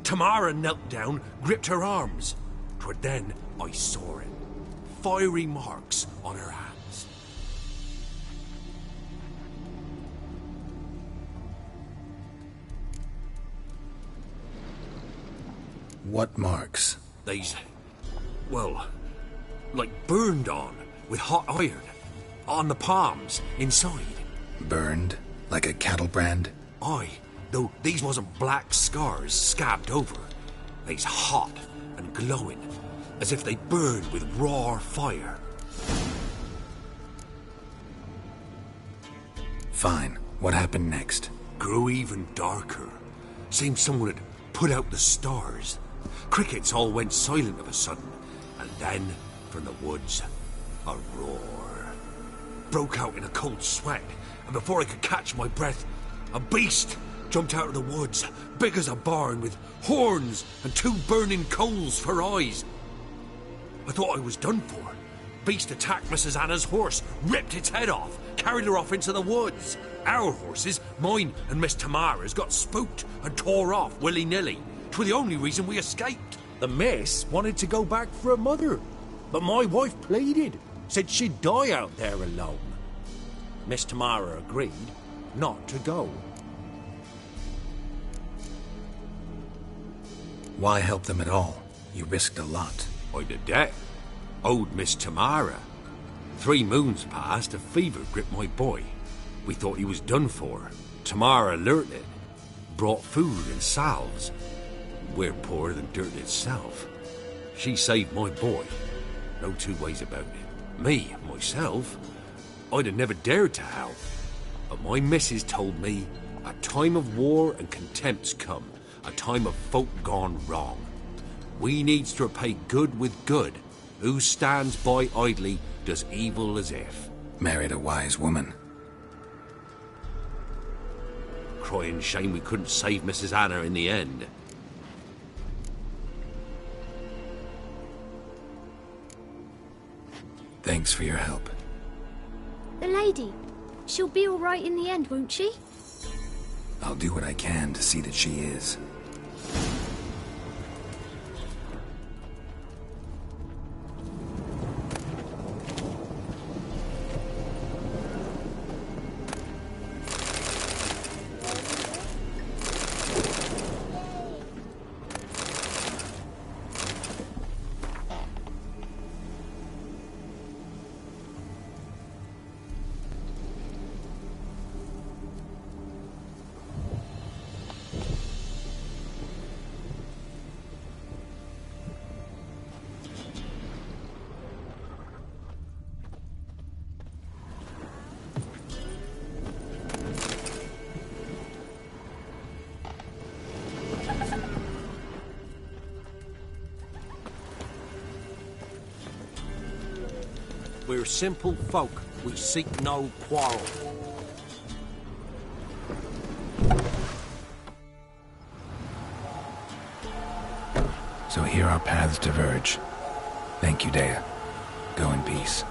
Tamara knelt down, gripped her arms. 'Twere then I saw it. fiery marks on her hands. What marks? They's, well, like burned on with hot iron. On the palms, inside. Burned? Like a cattle brand? Aye, though these wasn't black scars scabbed over. They's hot and glowing, as if they burned with raw fire. Fine. What happened next? Grew even darker. Seemed someone had put out the stars. Crickets all went silent of a sudden, and then, from the woods, a roar. Broke out in a cold sweat, and before I could catch my breath, a beast jumped out of the woods, big as a barn, with horns and 2 burning coals for eyes. I thought I was done for. Beast attacked Mrs. Anna's horse, ripped its head off, carried her off into the woods. Our horses, mine and Miss Tamara's, got spooked and tore off willy-nilly. 'Twas the only reason we escaped. The miss wanted to go back for her mother, but my wife pleaded, said she'd die out there alone. Miss Tamara agreed not to go. Why help them at all? You risked a lot. I'd a debt. Owed Miss Tamara. 3 moons passed, a fever gripped my boy. We thought he was done for. Tamara learnt it. Brought food and salves. We're poorer than dirt itself. She saved my boy. No 2 ways about it. Me, myself, I'd have never dared to help. But my missus told me a time of war and contempt's come. A time of folk gone wrong. We needs to repay good with good. Who stands by idly does evil as if. Married a wise woman. Crying shame we couldn't save Mrs. Anna in the end. Thanks for your help. The lady. She'll be all right in the end, won't she? I'll do what I can to see that she is. We're simple folk. We seek no quarrel. So here our paths diverge. Thank you, Dea. Go in peace.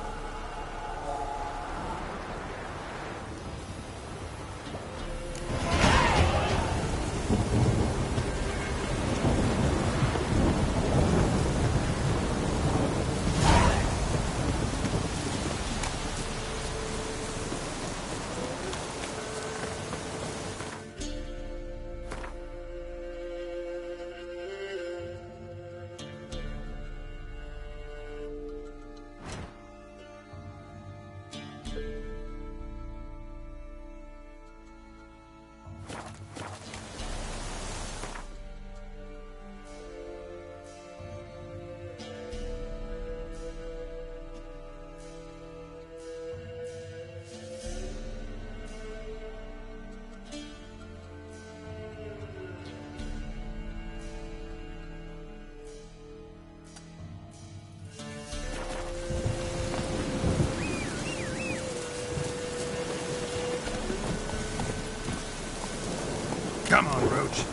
Come on, Roach.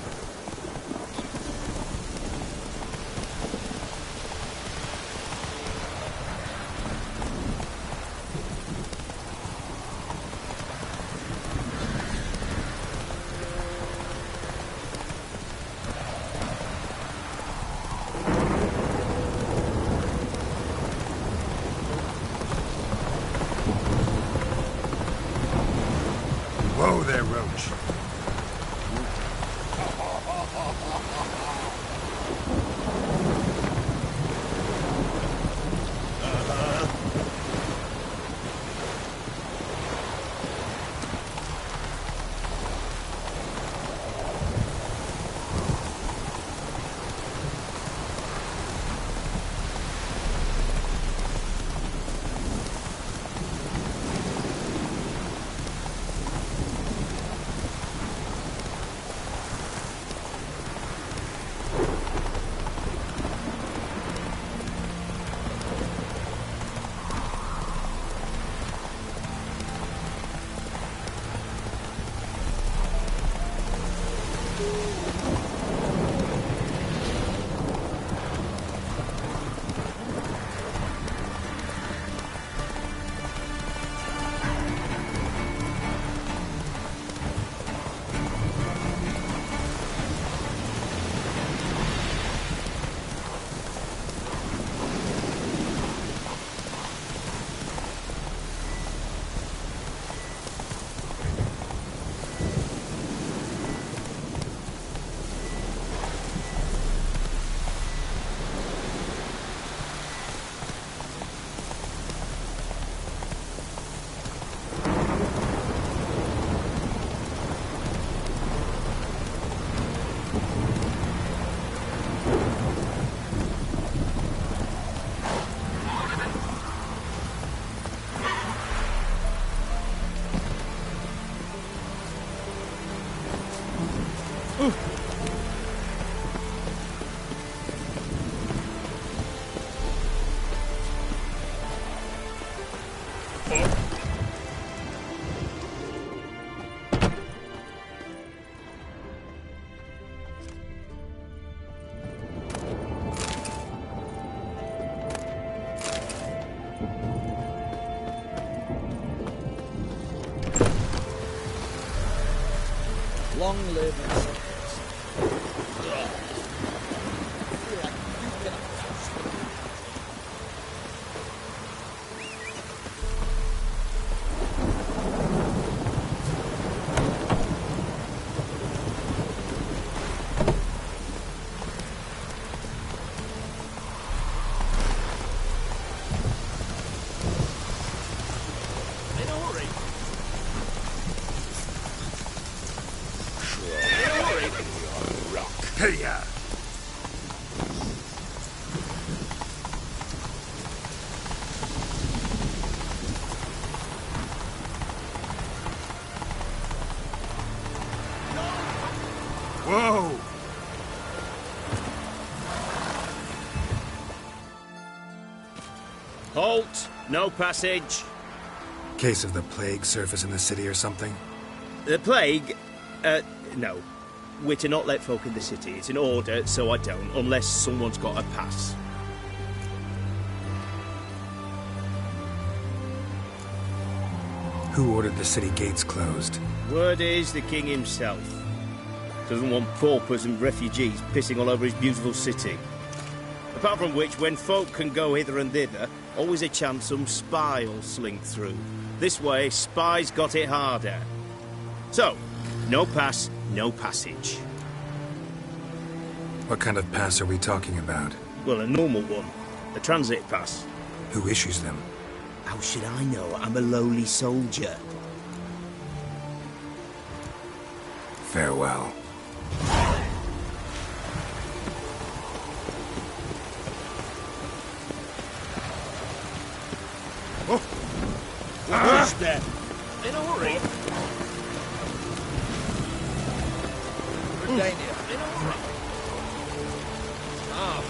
Long live and success. Hiya! Whoa! Halt! No passage. Case of the plague surface in the city or something? The plague? No. We're to not let folk in the city. It's an order, so I don't, unless someone's got a pass. Who ordered the city gates closed? Word is the king himself. Doesn't want paupers and refugees pissing all over his beautiful city. Apart from which, when folk can go hither and thither, always a chance some spy will slink through. This way, spies got it harder. So, no pass, no passage. What kind of pass are we talking about? Well, a normal one. A transit pass. Who issues them? How should I know? I'm a lowly soldier. Farewell. Who's there? In a hurry. Britannia. In a hurry. Ah.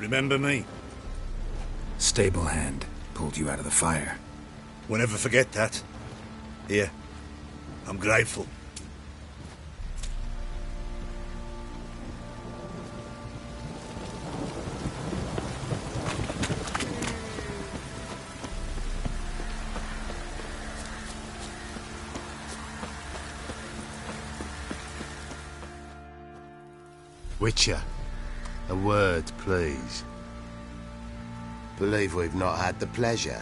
Remember me? Stable hand pulled you out of the fire. We'll never forget that. Here, I'm grateful. Witcher, a word, please. Believe we've not had the pleasure.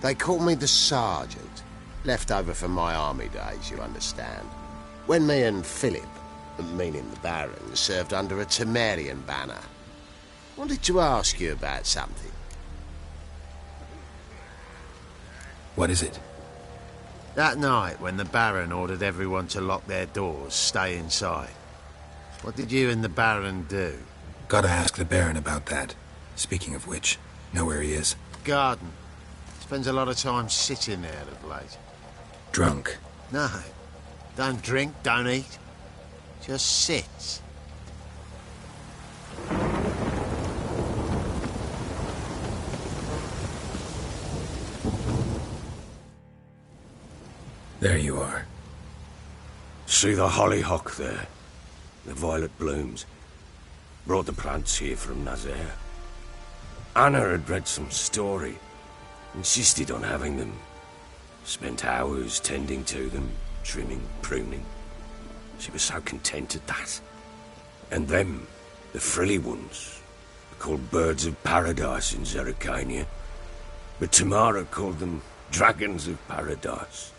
They call me the Sergeant. Left over from my army days, you understand. When me and Philip, meaning the Baron, served under a Temerian banner. Wanted to ask you about something. What is it? That night, when the Baron ordered everyone to lock their doors, stay inside. What did you and the Baron do? Gotta ask the Baron about that. Speaking of which, know where he is? Garden. Spends a lot of time sitting there of late. Drunk? No. Don't drink, don't eat. Just sits. There you are. See the hollyhock there? The violet blooms. Brought the plants here from Nazaire. Anna had read some story. Insisted on having them. Spent hours tending to them, trimming, pruning. She was so content at that. And them, the frilly ones, are called birds of paradise in Zerrikania. But Tamara called them dragons of paradise.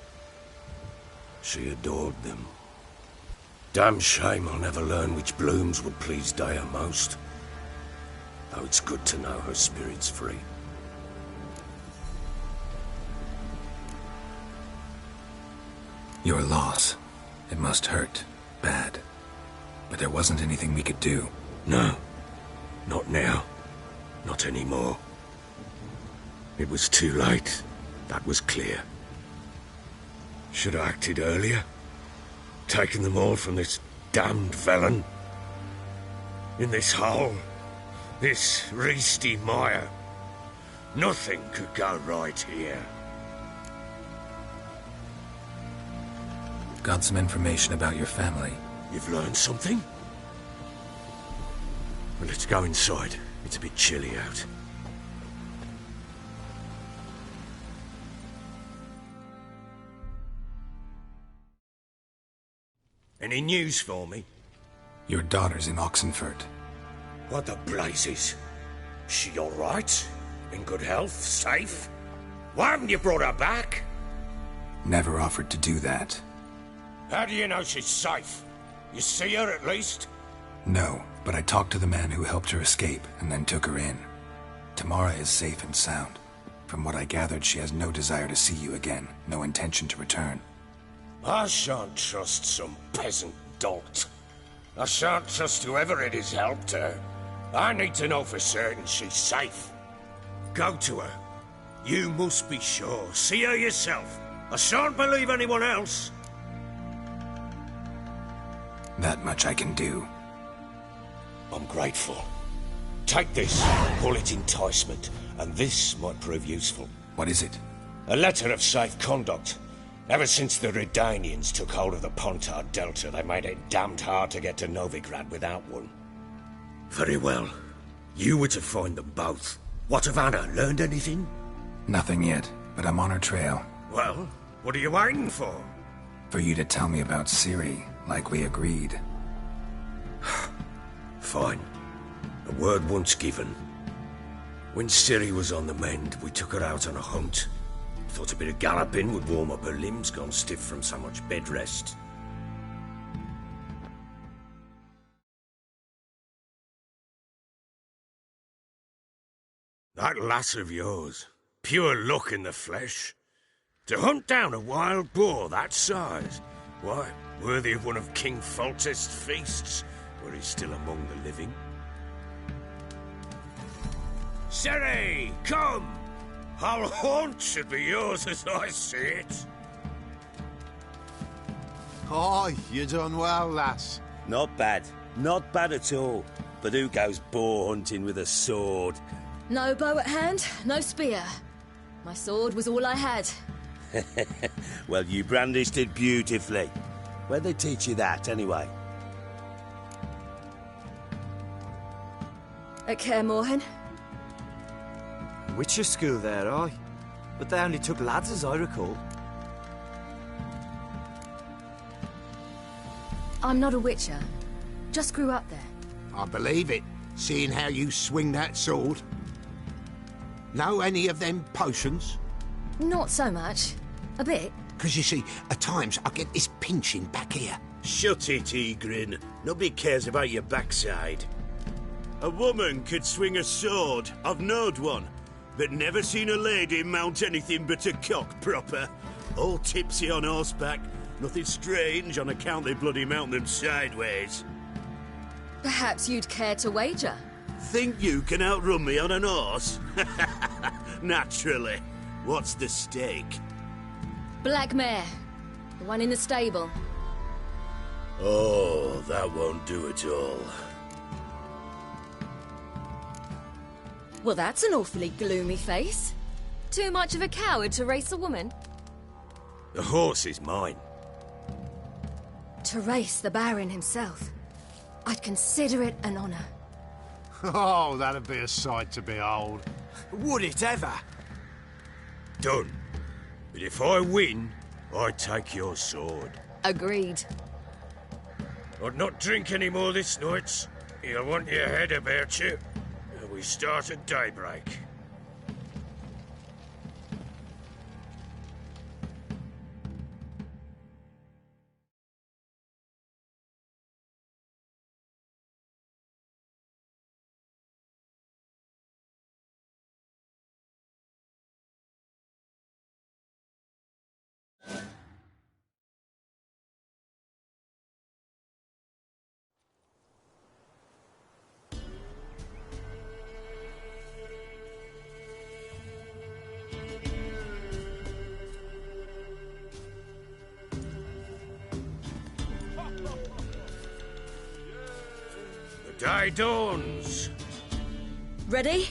She adored them. Damn shame I'll never learn which blooms would please Dea most. Though it's good to know her spirit's free. Your loss. It must hurt. Bad. But there wasn't anything we could do. No. Not now. Not anymore. It was too late. That was clear. Should have acted earlier. Taken them all from this damned felon. In this hole. This reesty mire. Nothing could go right here. Got some information about your family. You've learned something? Well, let's go inside. It's a bit chilly out. Any news for me? Your daughter's in Oxenfurt. What the blazes? She all right? In good health? Safe? Why haven't you brought her back? Never offered to do that. How do you know she's safe? You see her at least? No, but I talked to the man who helped her escape and then took her in. Tamara is safe and sound. From what I gathered, she has no desire to see you again, no intention to return. I shan't trust some peasant dolt. I shan't trust whoever it is helped her. I need to know for certain she's safe. Go to her. You must be sure. See her yourself. I shan't believe anyone else. That much I can do. I'm grateful. Take this. Call it enticement. And this might prove useful. What is it? A letter of safe conduct. Ever since the Redanians took hold of the Pontard Delta, they made it damned hard to get to Novigrad without one. Very well. You were to find them both. What of Anna? Learned anything? Nothing yet, but I'm on her trail. Well, what are you waiting for? For you to tell me about Ciri, like we agreed. Fine. A word once given. When Ciri was on the mend, we took her out on a hunt. Thought a bit of galloping would warm up her limbs, gone stiff from so much bed rest. That lass of yours, pure luck in the flesh. To hunt down a wild boar that size, why, worthy of one of King Foltest's feasts, were he still among the living. Ciri, come! Our haunt should be yours as I see it. Oh, you done well, lass. Not bad. Not bad at all. But who goes boar hunting with a sword? No bow at hand, no spear. My sword was all I had. Well, you brandished it beautifully. Where'd they teach you that, anyway? At Kaer Morhen. Witcher school there, aye. But they only took lads, as I recall. I'm not a witcher. Just grew up there. I believe it, seeing how you swing that sword. Know any of them potions? Not so much. A bit. Because you see, at times I get this pinching back here. Shut it, Egrin. Nobody cares about your backside. A woman could swing a sword. I've knowed one. But never seen a lady mount anything but a cock proper. All tipsy on horseback. Nothing strange on account they bloody mount them sideways. Perhaps you'd care to wager? Think you can outrun me on an horse? Naturally. What's the stake? Black mare. The one in the stable. Oh, that won't do at all. Well, that's an awfully gloomy face. Too much of a coward to race a woman? The horse is mine. To race the Baron himself. I'd consider it an honor. Oh, that'd be a sight to behold. Would it ever? Done. But if I win, I take your sword. Agreed. I'd not drink any more this night. You'll want your head about you. We start at daybreak. Day dawns. Ready?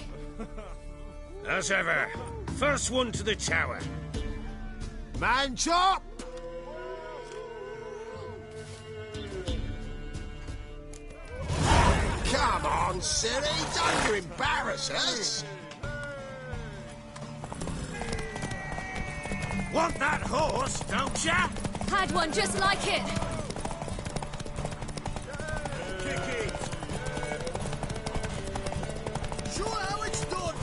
As ever. First one to the tower. Man chop! Come on, silly, don't you embarrass us! Want that horse, don't ya? Had one just like it. Show how it's done!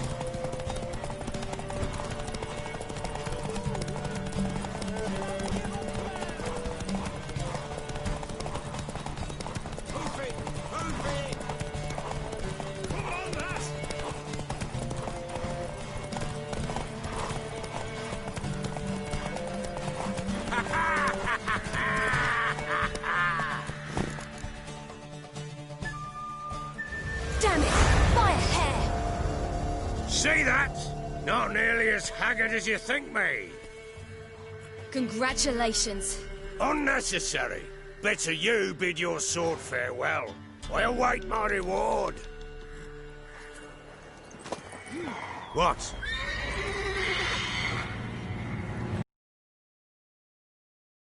Move it! Move it! Come on, lass! Damn it! By a hair! See that? Not nearly as haggard as you think me. Congratulations. Unnecessary. Better you bid your sword farewell. I await my reward. What?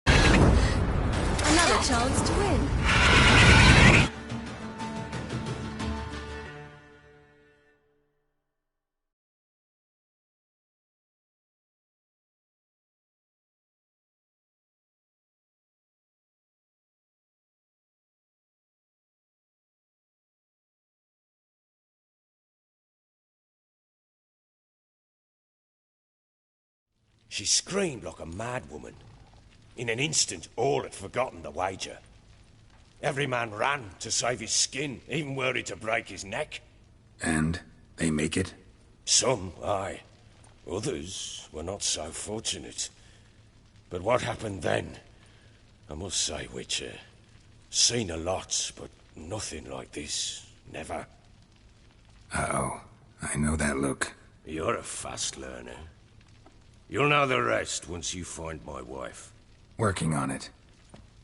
Another chance to win. She screamed like a mad woman. In an instant, all had forgotten the wager. Every man ran to save his skin, even were it to break his neck. And they make it? Some, aye. Others were not so fortunate. But what happened then? I must say, Witcher, seen a lot, but nothing like this. Never. Uh-oh. I know that look. You're a fast learner. You'll know the rest once you find my wife. Working on it.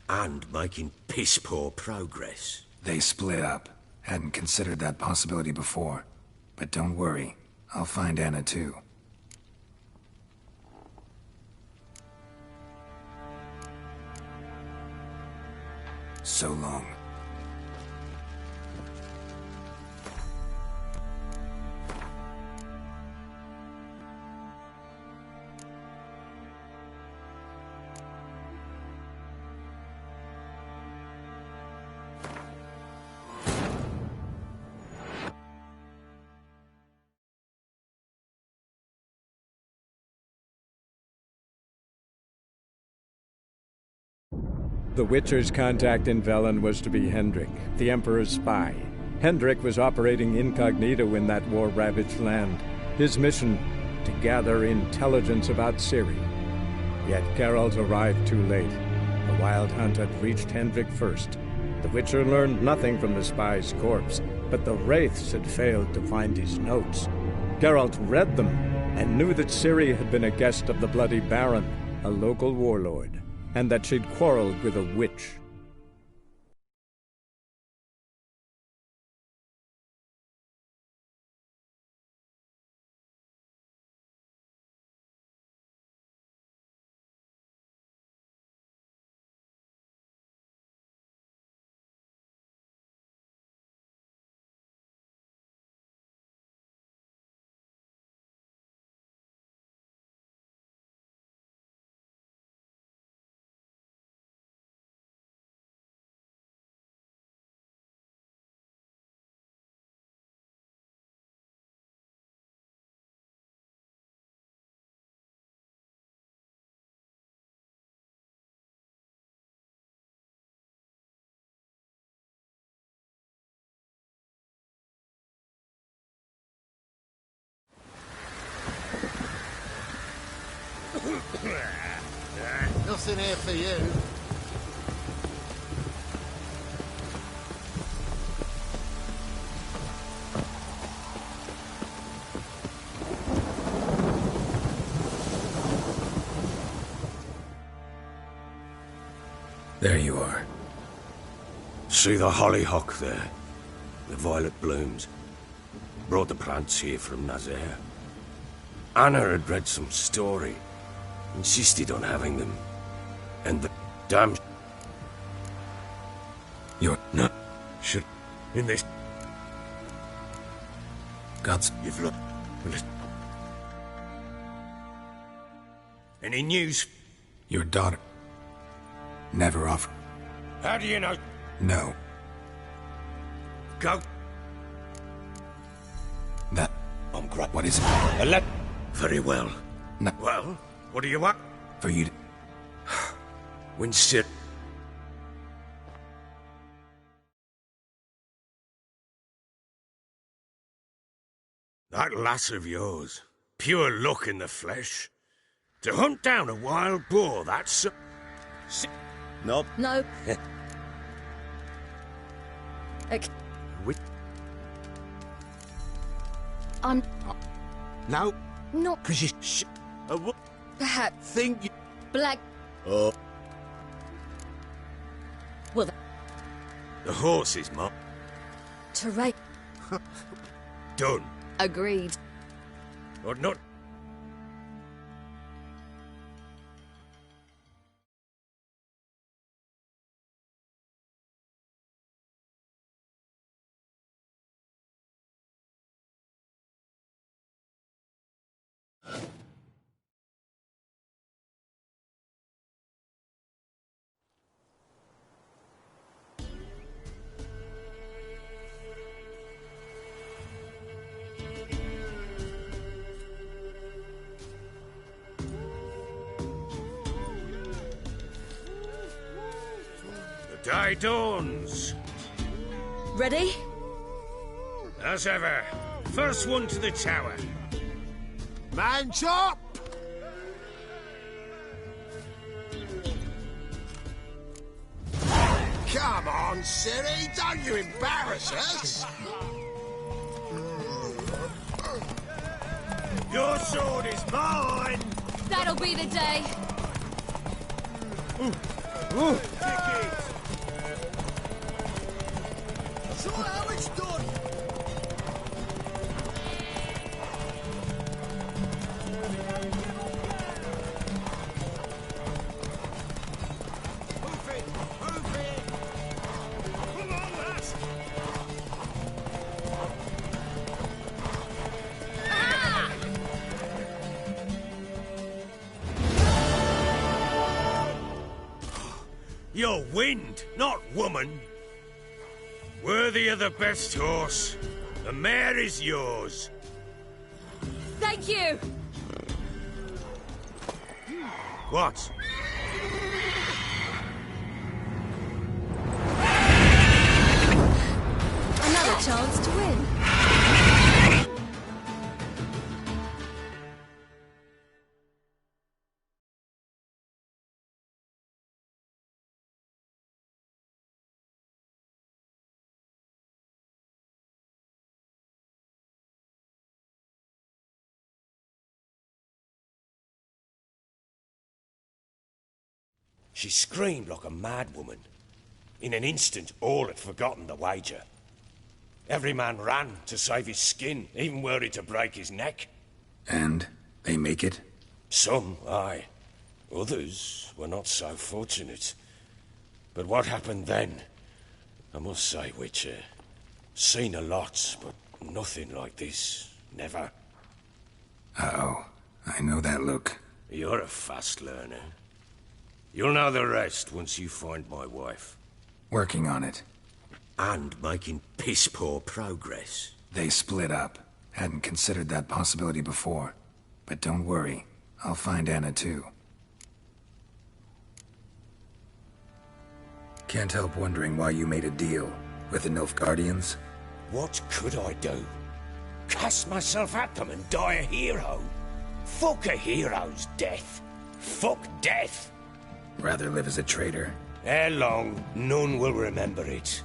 And making piss-poor progress. They split up. Hadn't considered that possibility before. But don't worry, I'll find Anna too. So long. The Witcher's contact in Velen was to be Hendrik, the Emperor's spy. Hendrik was operating incognito in that war-ravaged land. His mission, to gather intelligence about Ciri. Yet Geralt arrived too late. The Wild Hunt had reached Hendrik first. The Witcher learned nothing from the spy's corpse, but the Wraiths had failed to find his notes. Geralt read them, and knew that Ciri had been a guest of the Bloody Baron, a local warlord, and that she'd quarreled with a witch. Nothing here for you. There you are. See the hollyhock there? The violet blooms. Brought the plants here from Nazaire. Anna had read some story. Insisted on having them. And the damn... You're not... Should... In this... Gods... You've looked... Any news? Your daughter... Never offered... How do you know? No. Go. That... I'm great. What is it? Very well. No. Well, what do you want? For you to... When Ciri... That lass of yours, pure luck in the flesh. To hunt down a wild boar, that's... Nope. No. I'm... No. Not... Because you... Perhaps... Think you... Black... Oh. Well, The horses, Mum. to right... Done. Agreed. Or not. The day dawns. Ready? As ever. First one to the tower. Man chop! Come on, Ciri, don't you embarrass us! Your sword is mine! That'll be the day. show how it's done! Move it! Move it! Come on, lads! You're wind, not woman. Worthy of the best horse. The mare is yours. Thank you! What? Another chance to win. She screamed like a mad woman. In an instant, all had forgotten the wager. Every man ran to save his skin, even were it to break his neck. And they make it? Some, aye. Others were not so fortunate. But what happened then? I must say, Witcher, seen a lot, but nothing like this. Never. Uh-oh. I know that look. You're a fast learner. You'll know the rest once you find my wife. Working on it. And making piss-poor progress. They split up. Hadn't considered that possibility before. But don't worry. I'll find Anna too. Can't help wondering why you made a deal with the Nilfgaardians. What could I do? Cast myself at them and die a hero? Fuck a hero's death. Fuck death. Rather live as a traitor. Ere long, none will remember it.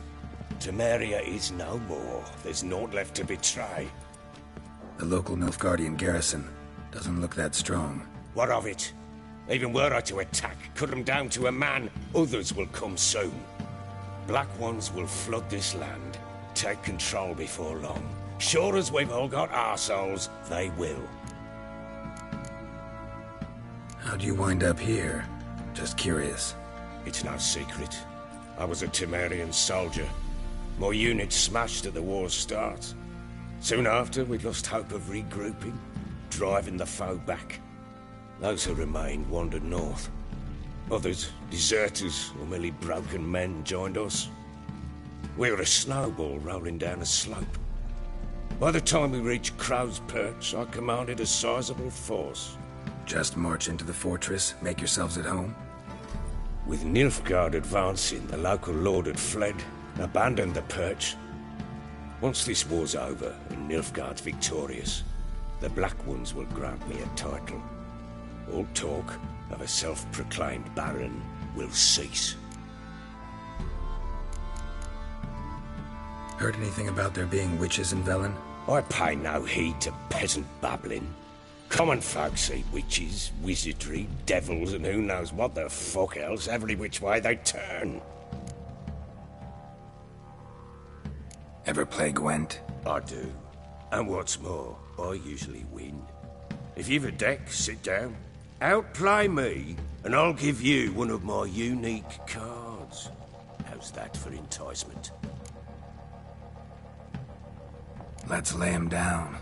Temeria is no more. There's naught left to betray. The local Nilfgaardian garrison doesn't look that strong. What of it? Even were I to attack, cut them down to a man, others will come soon. Black Ones will flood this land, take control before long. Sure as we've all got arseholes, they will. How'd you wind up here? Just curious. It's no secret. I was a Temerian soldier. My unit smashed at the war's start. Soon after, we lost hope of regrouping, driving the foe back. Those who remained wandered north. Others, deserters or merely broken men, joined us. We were a snowball rolling down a slope. By the time we reached Crow's Perch, I commanded a sizable force. Just march into the fortress, make yourselves at home? With Nilfgaard advancing, the local lord had fled, abandoned the Perch. Once this war's over and Nilfgaard's victorious, the Black Ones will grant me a title. All talk of a self-proclaimed baron will cease. Heard anything about there being witches in Velen? I pay no heed to peasant babbling. Common folk see witches, wizardry, devils, and who knows what the fuck else every which way they turn. Ever play Gwent? I do. And what's more, I usually win. If you've a deck, sit down. Outplay me, and I'll give you one of my unique cards. How's that for enticement? Let's lay him down.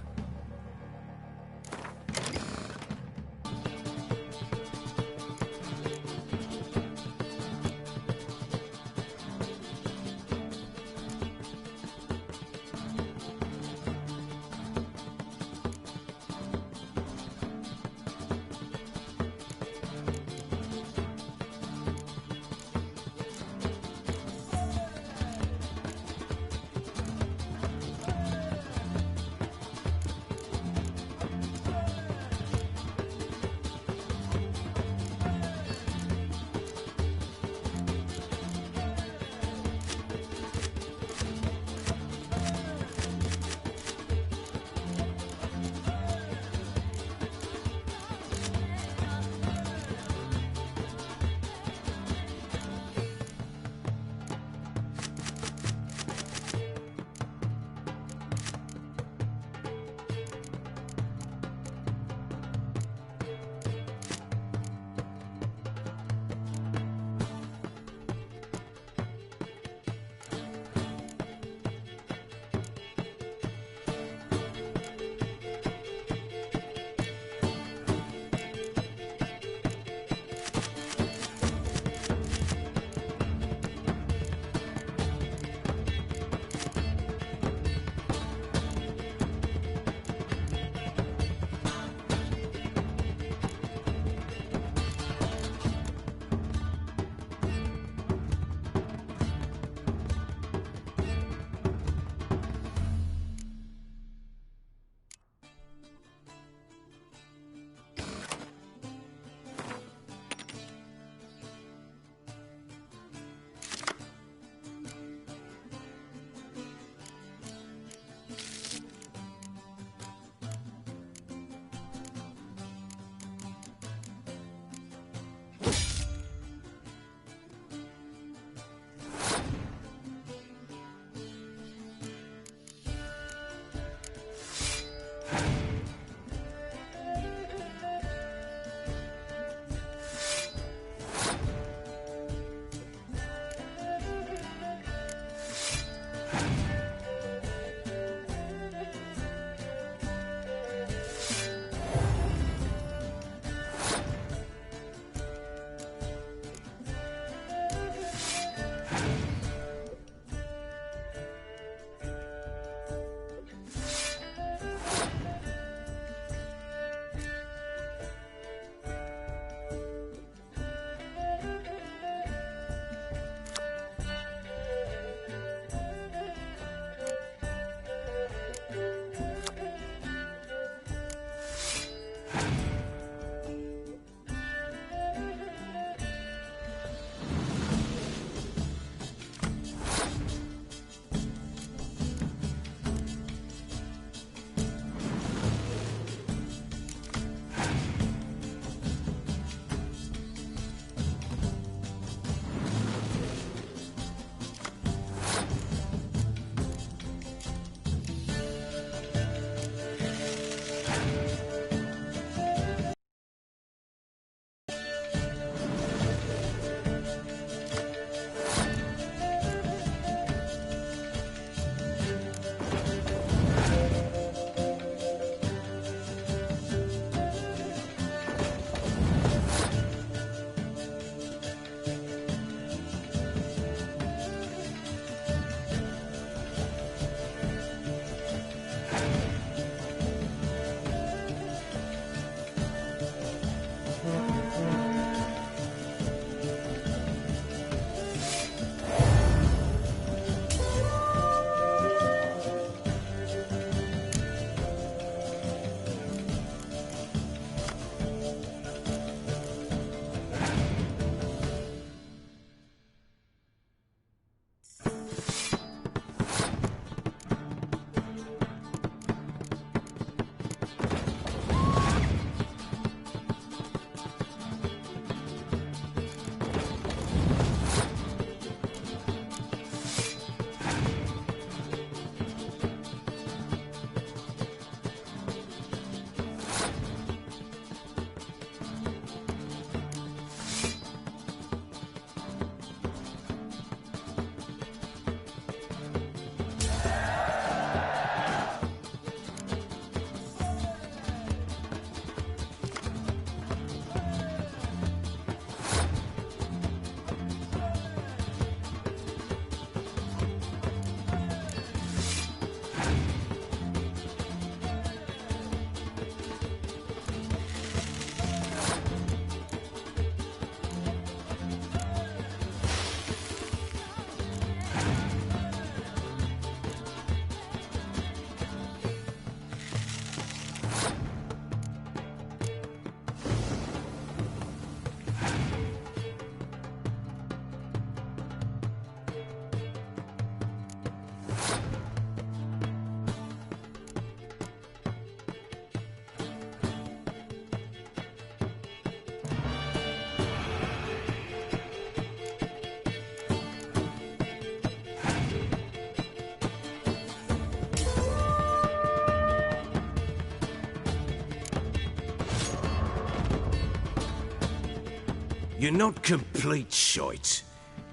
You're not complete shite,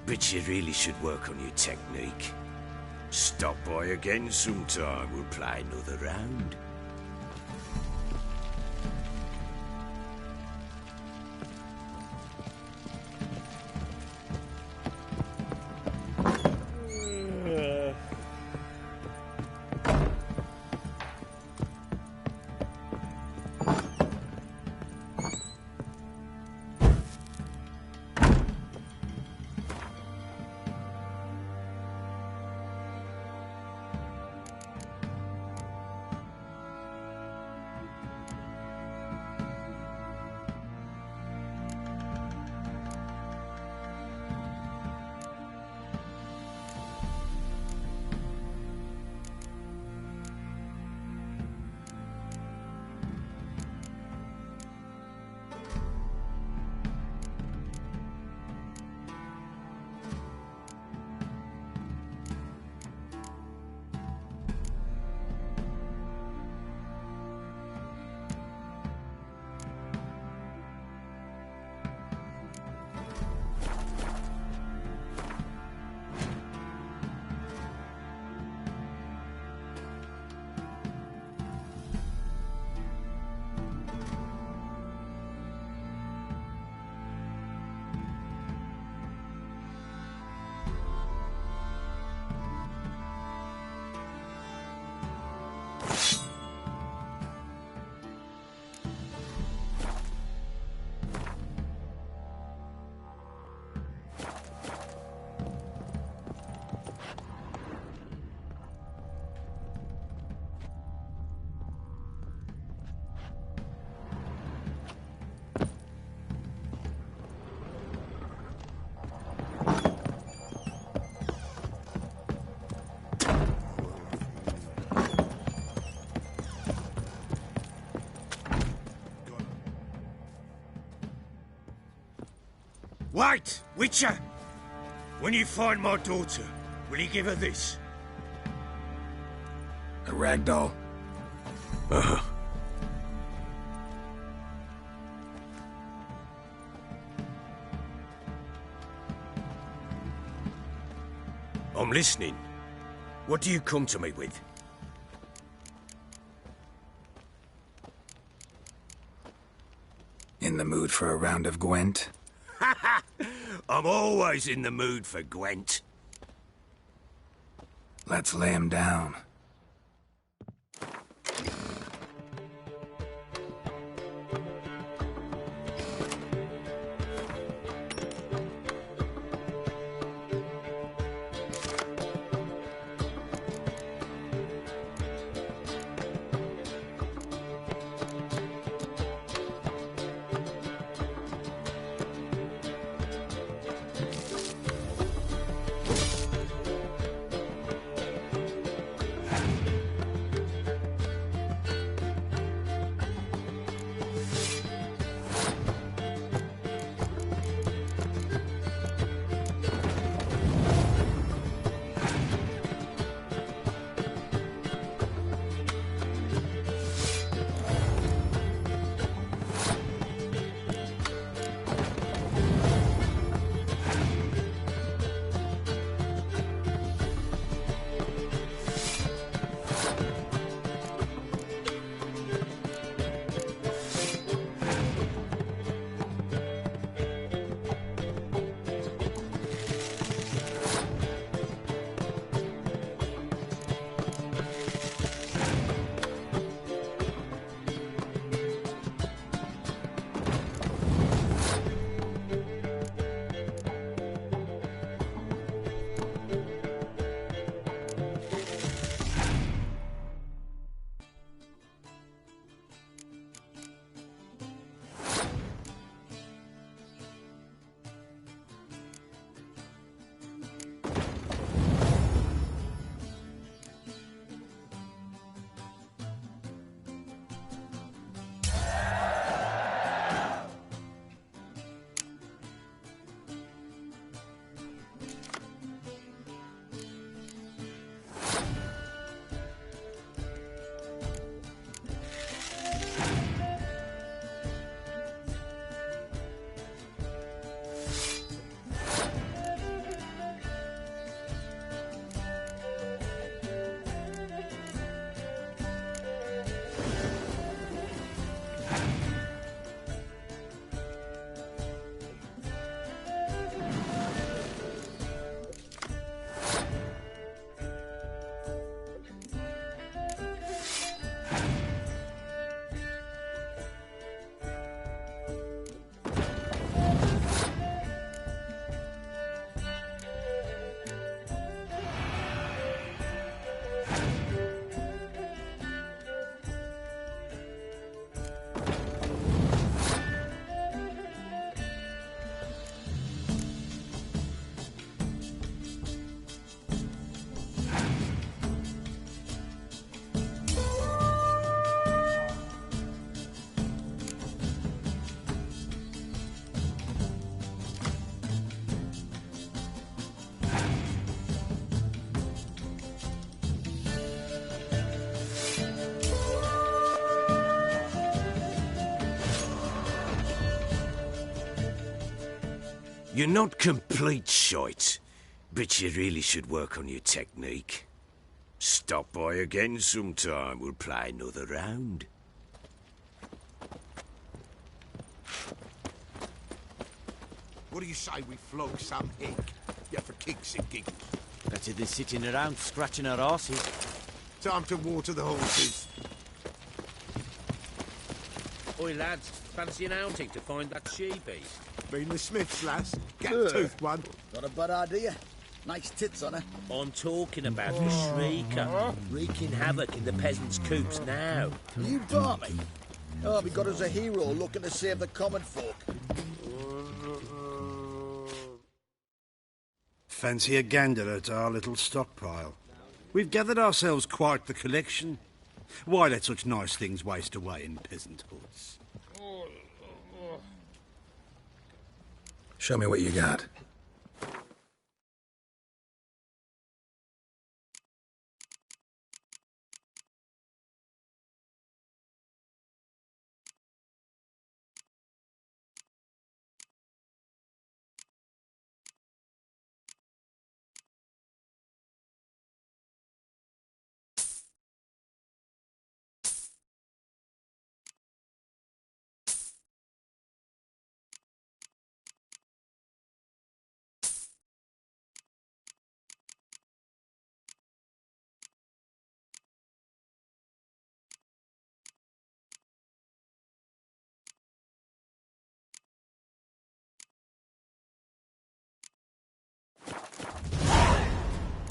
but you really should work on your technique. Stop by again sometime, we'll play another round. Wait, Witcher! When you find my daughter, will you give her this? A rag doll? Uh-huh. I'm listening. What do you come to me with? In the mood for a round of Gwent? I'm always in the mood for Gwent. Let's lay him down. You're not complete shite, but you really should work on your technique. Stop by again sometime, we'll play another round. What do you say we flog some hick? Yeah, for kicks and giggles. Better than sitting around scratching our asses. Time to water the horses. Oi, lads, fancy an outing to find that she-beast? Been the Smiths, lass. Gap-toothed one. Not a bad idea. Nice tits on her. I'm talking about the Shrieker, wreaking havoc in the peasants' coops now. You balmy. Oh, we got us a hero looking to save the common folk. Fancy a gander at our little stockpile. We've gathered ourselves quite the collection. Why let such nice things waste away in peasant hoods? Show me what you got.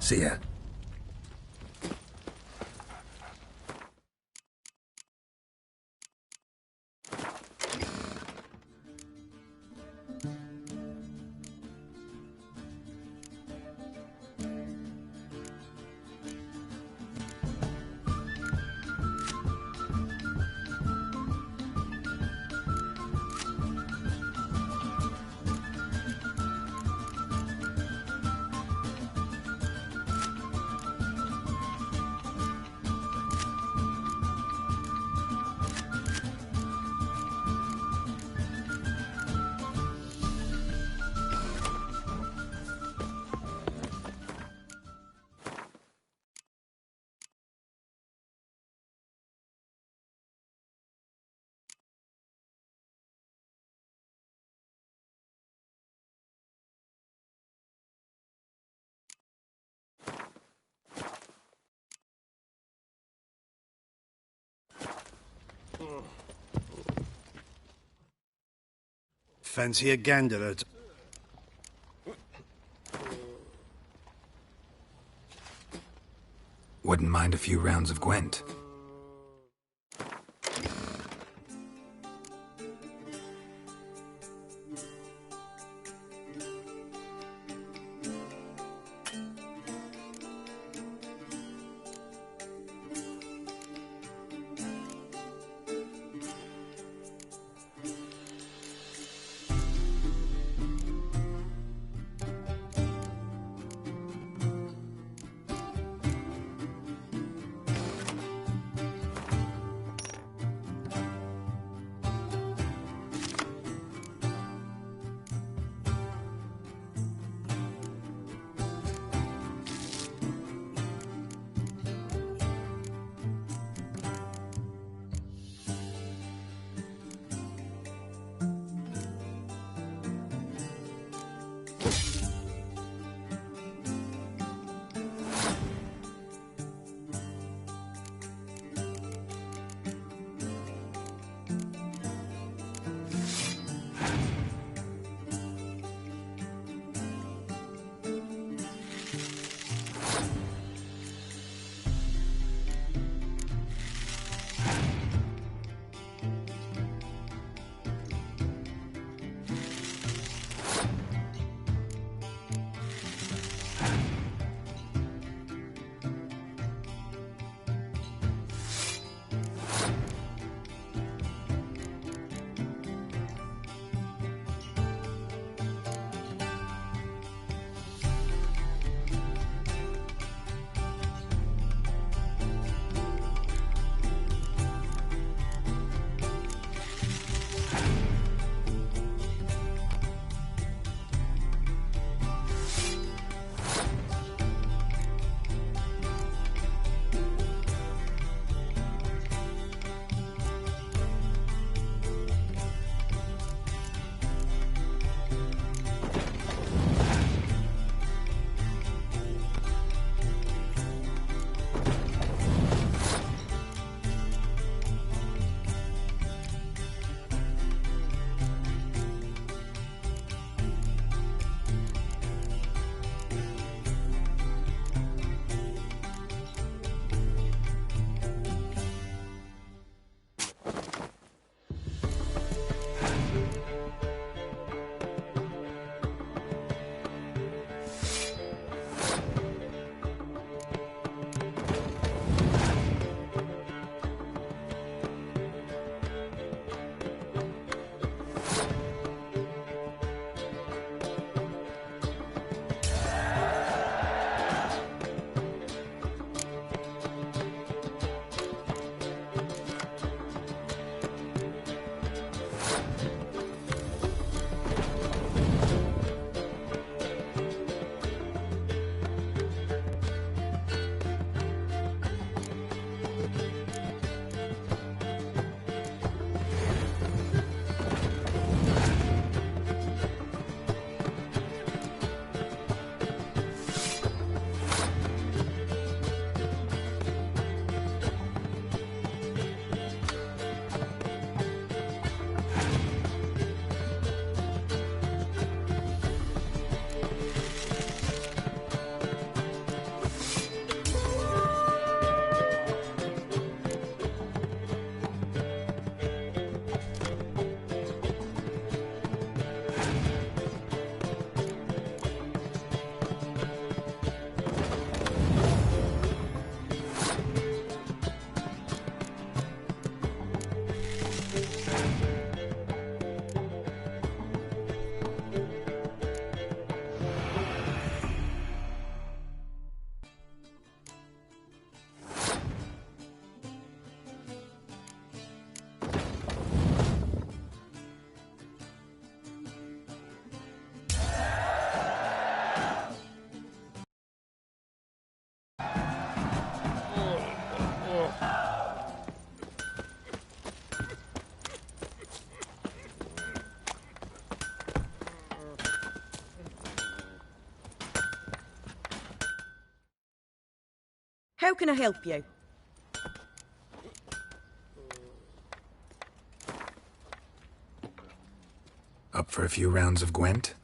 See ya. Fancy a gander at... Wouldn't mind a few rounds of Gwent. How can I help you? Up for a few rounds of Gwent?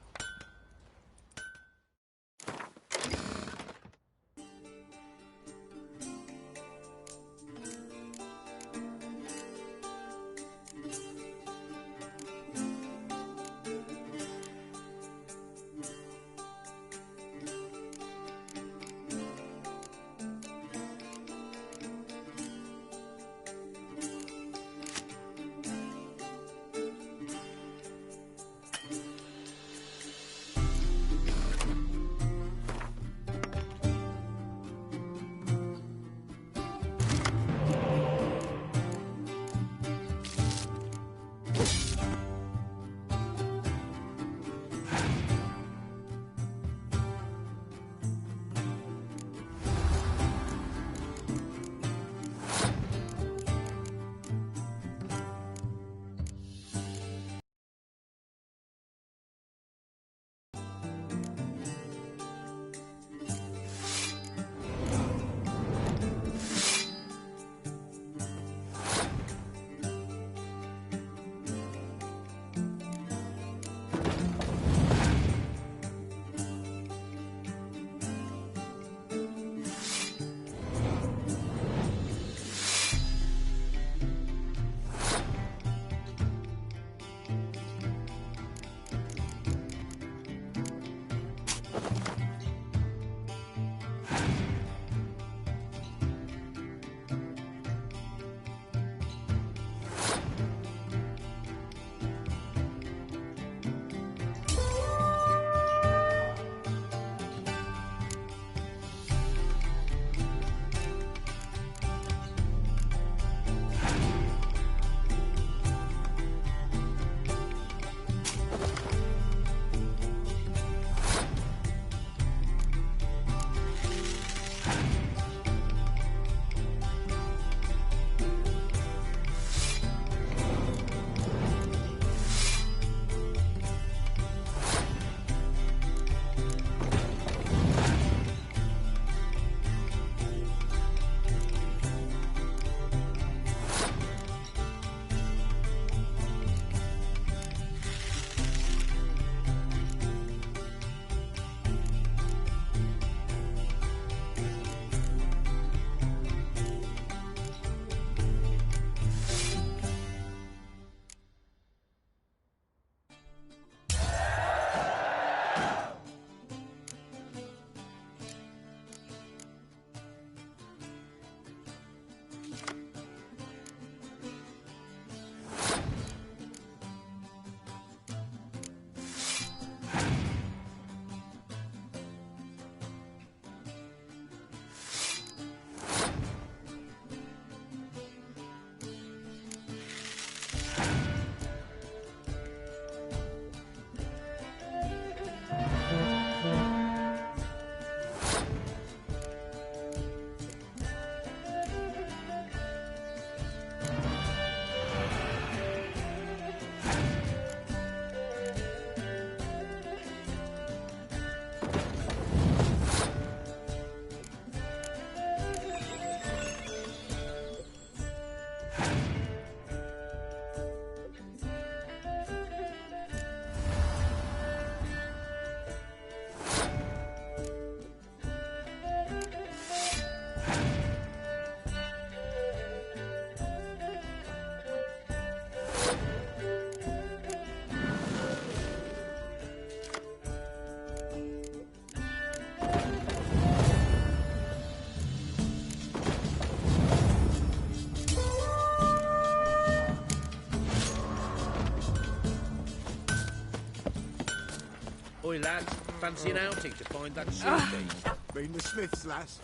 Oi, lads, fancy an outing to find that shrieky? Been the Smiths, lass.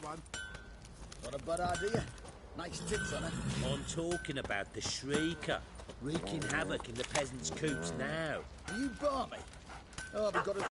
One. Got a bad idea. Nice tips on it. I'm talking about the Shrieker, wreaking havoc in the peasants' coops now. Are you balmy? Oh, we've got a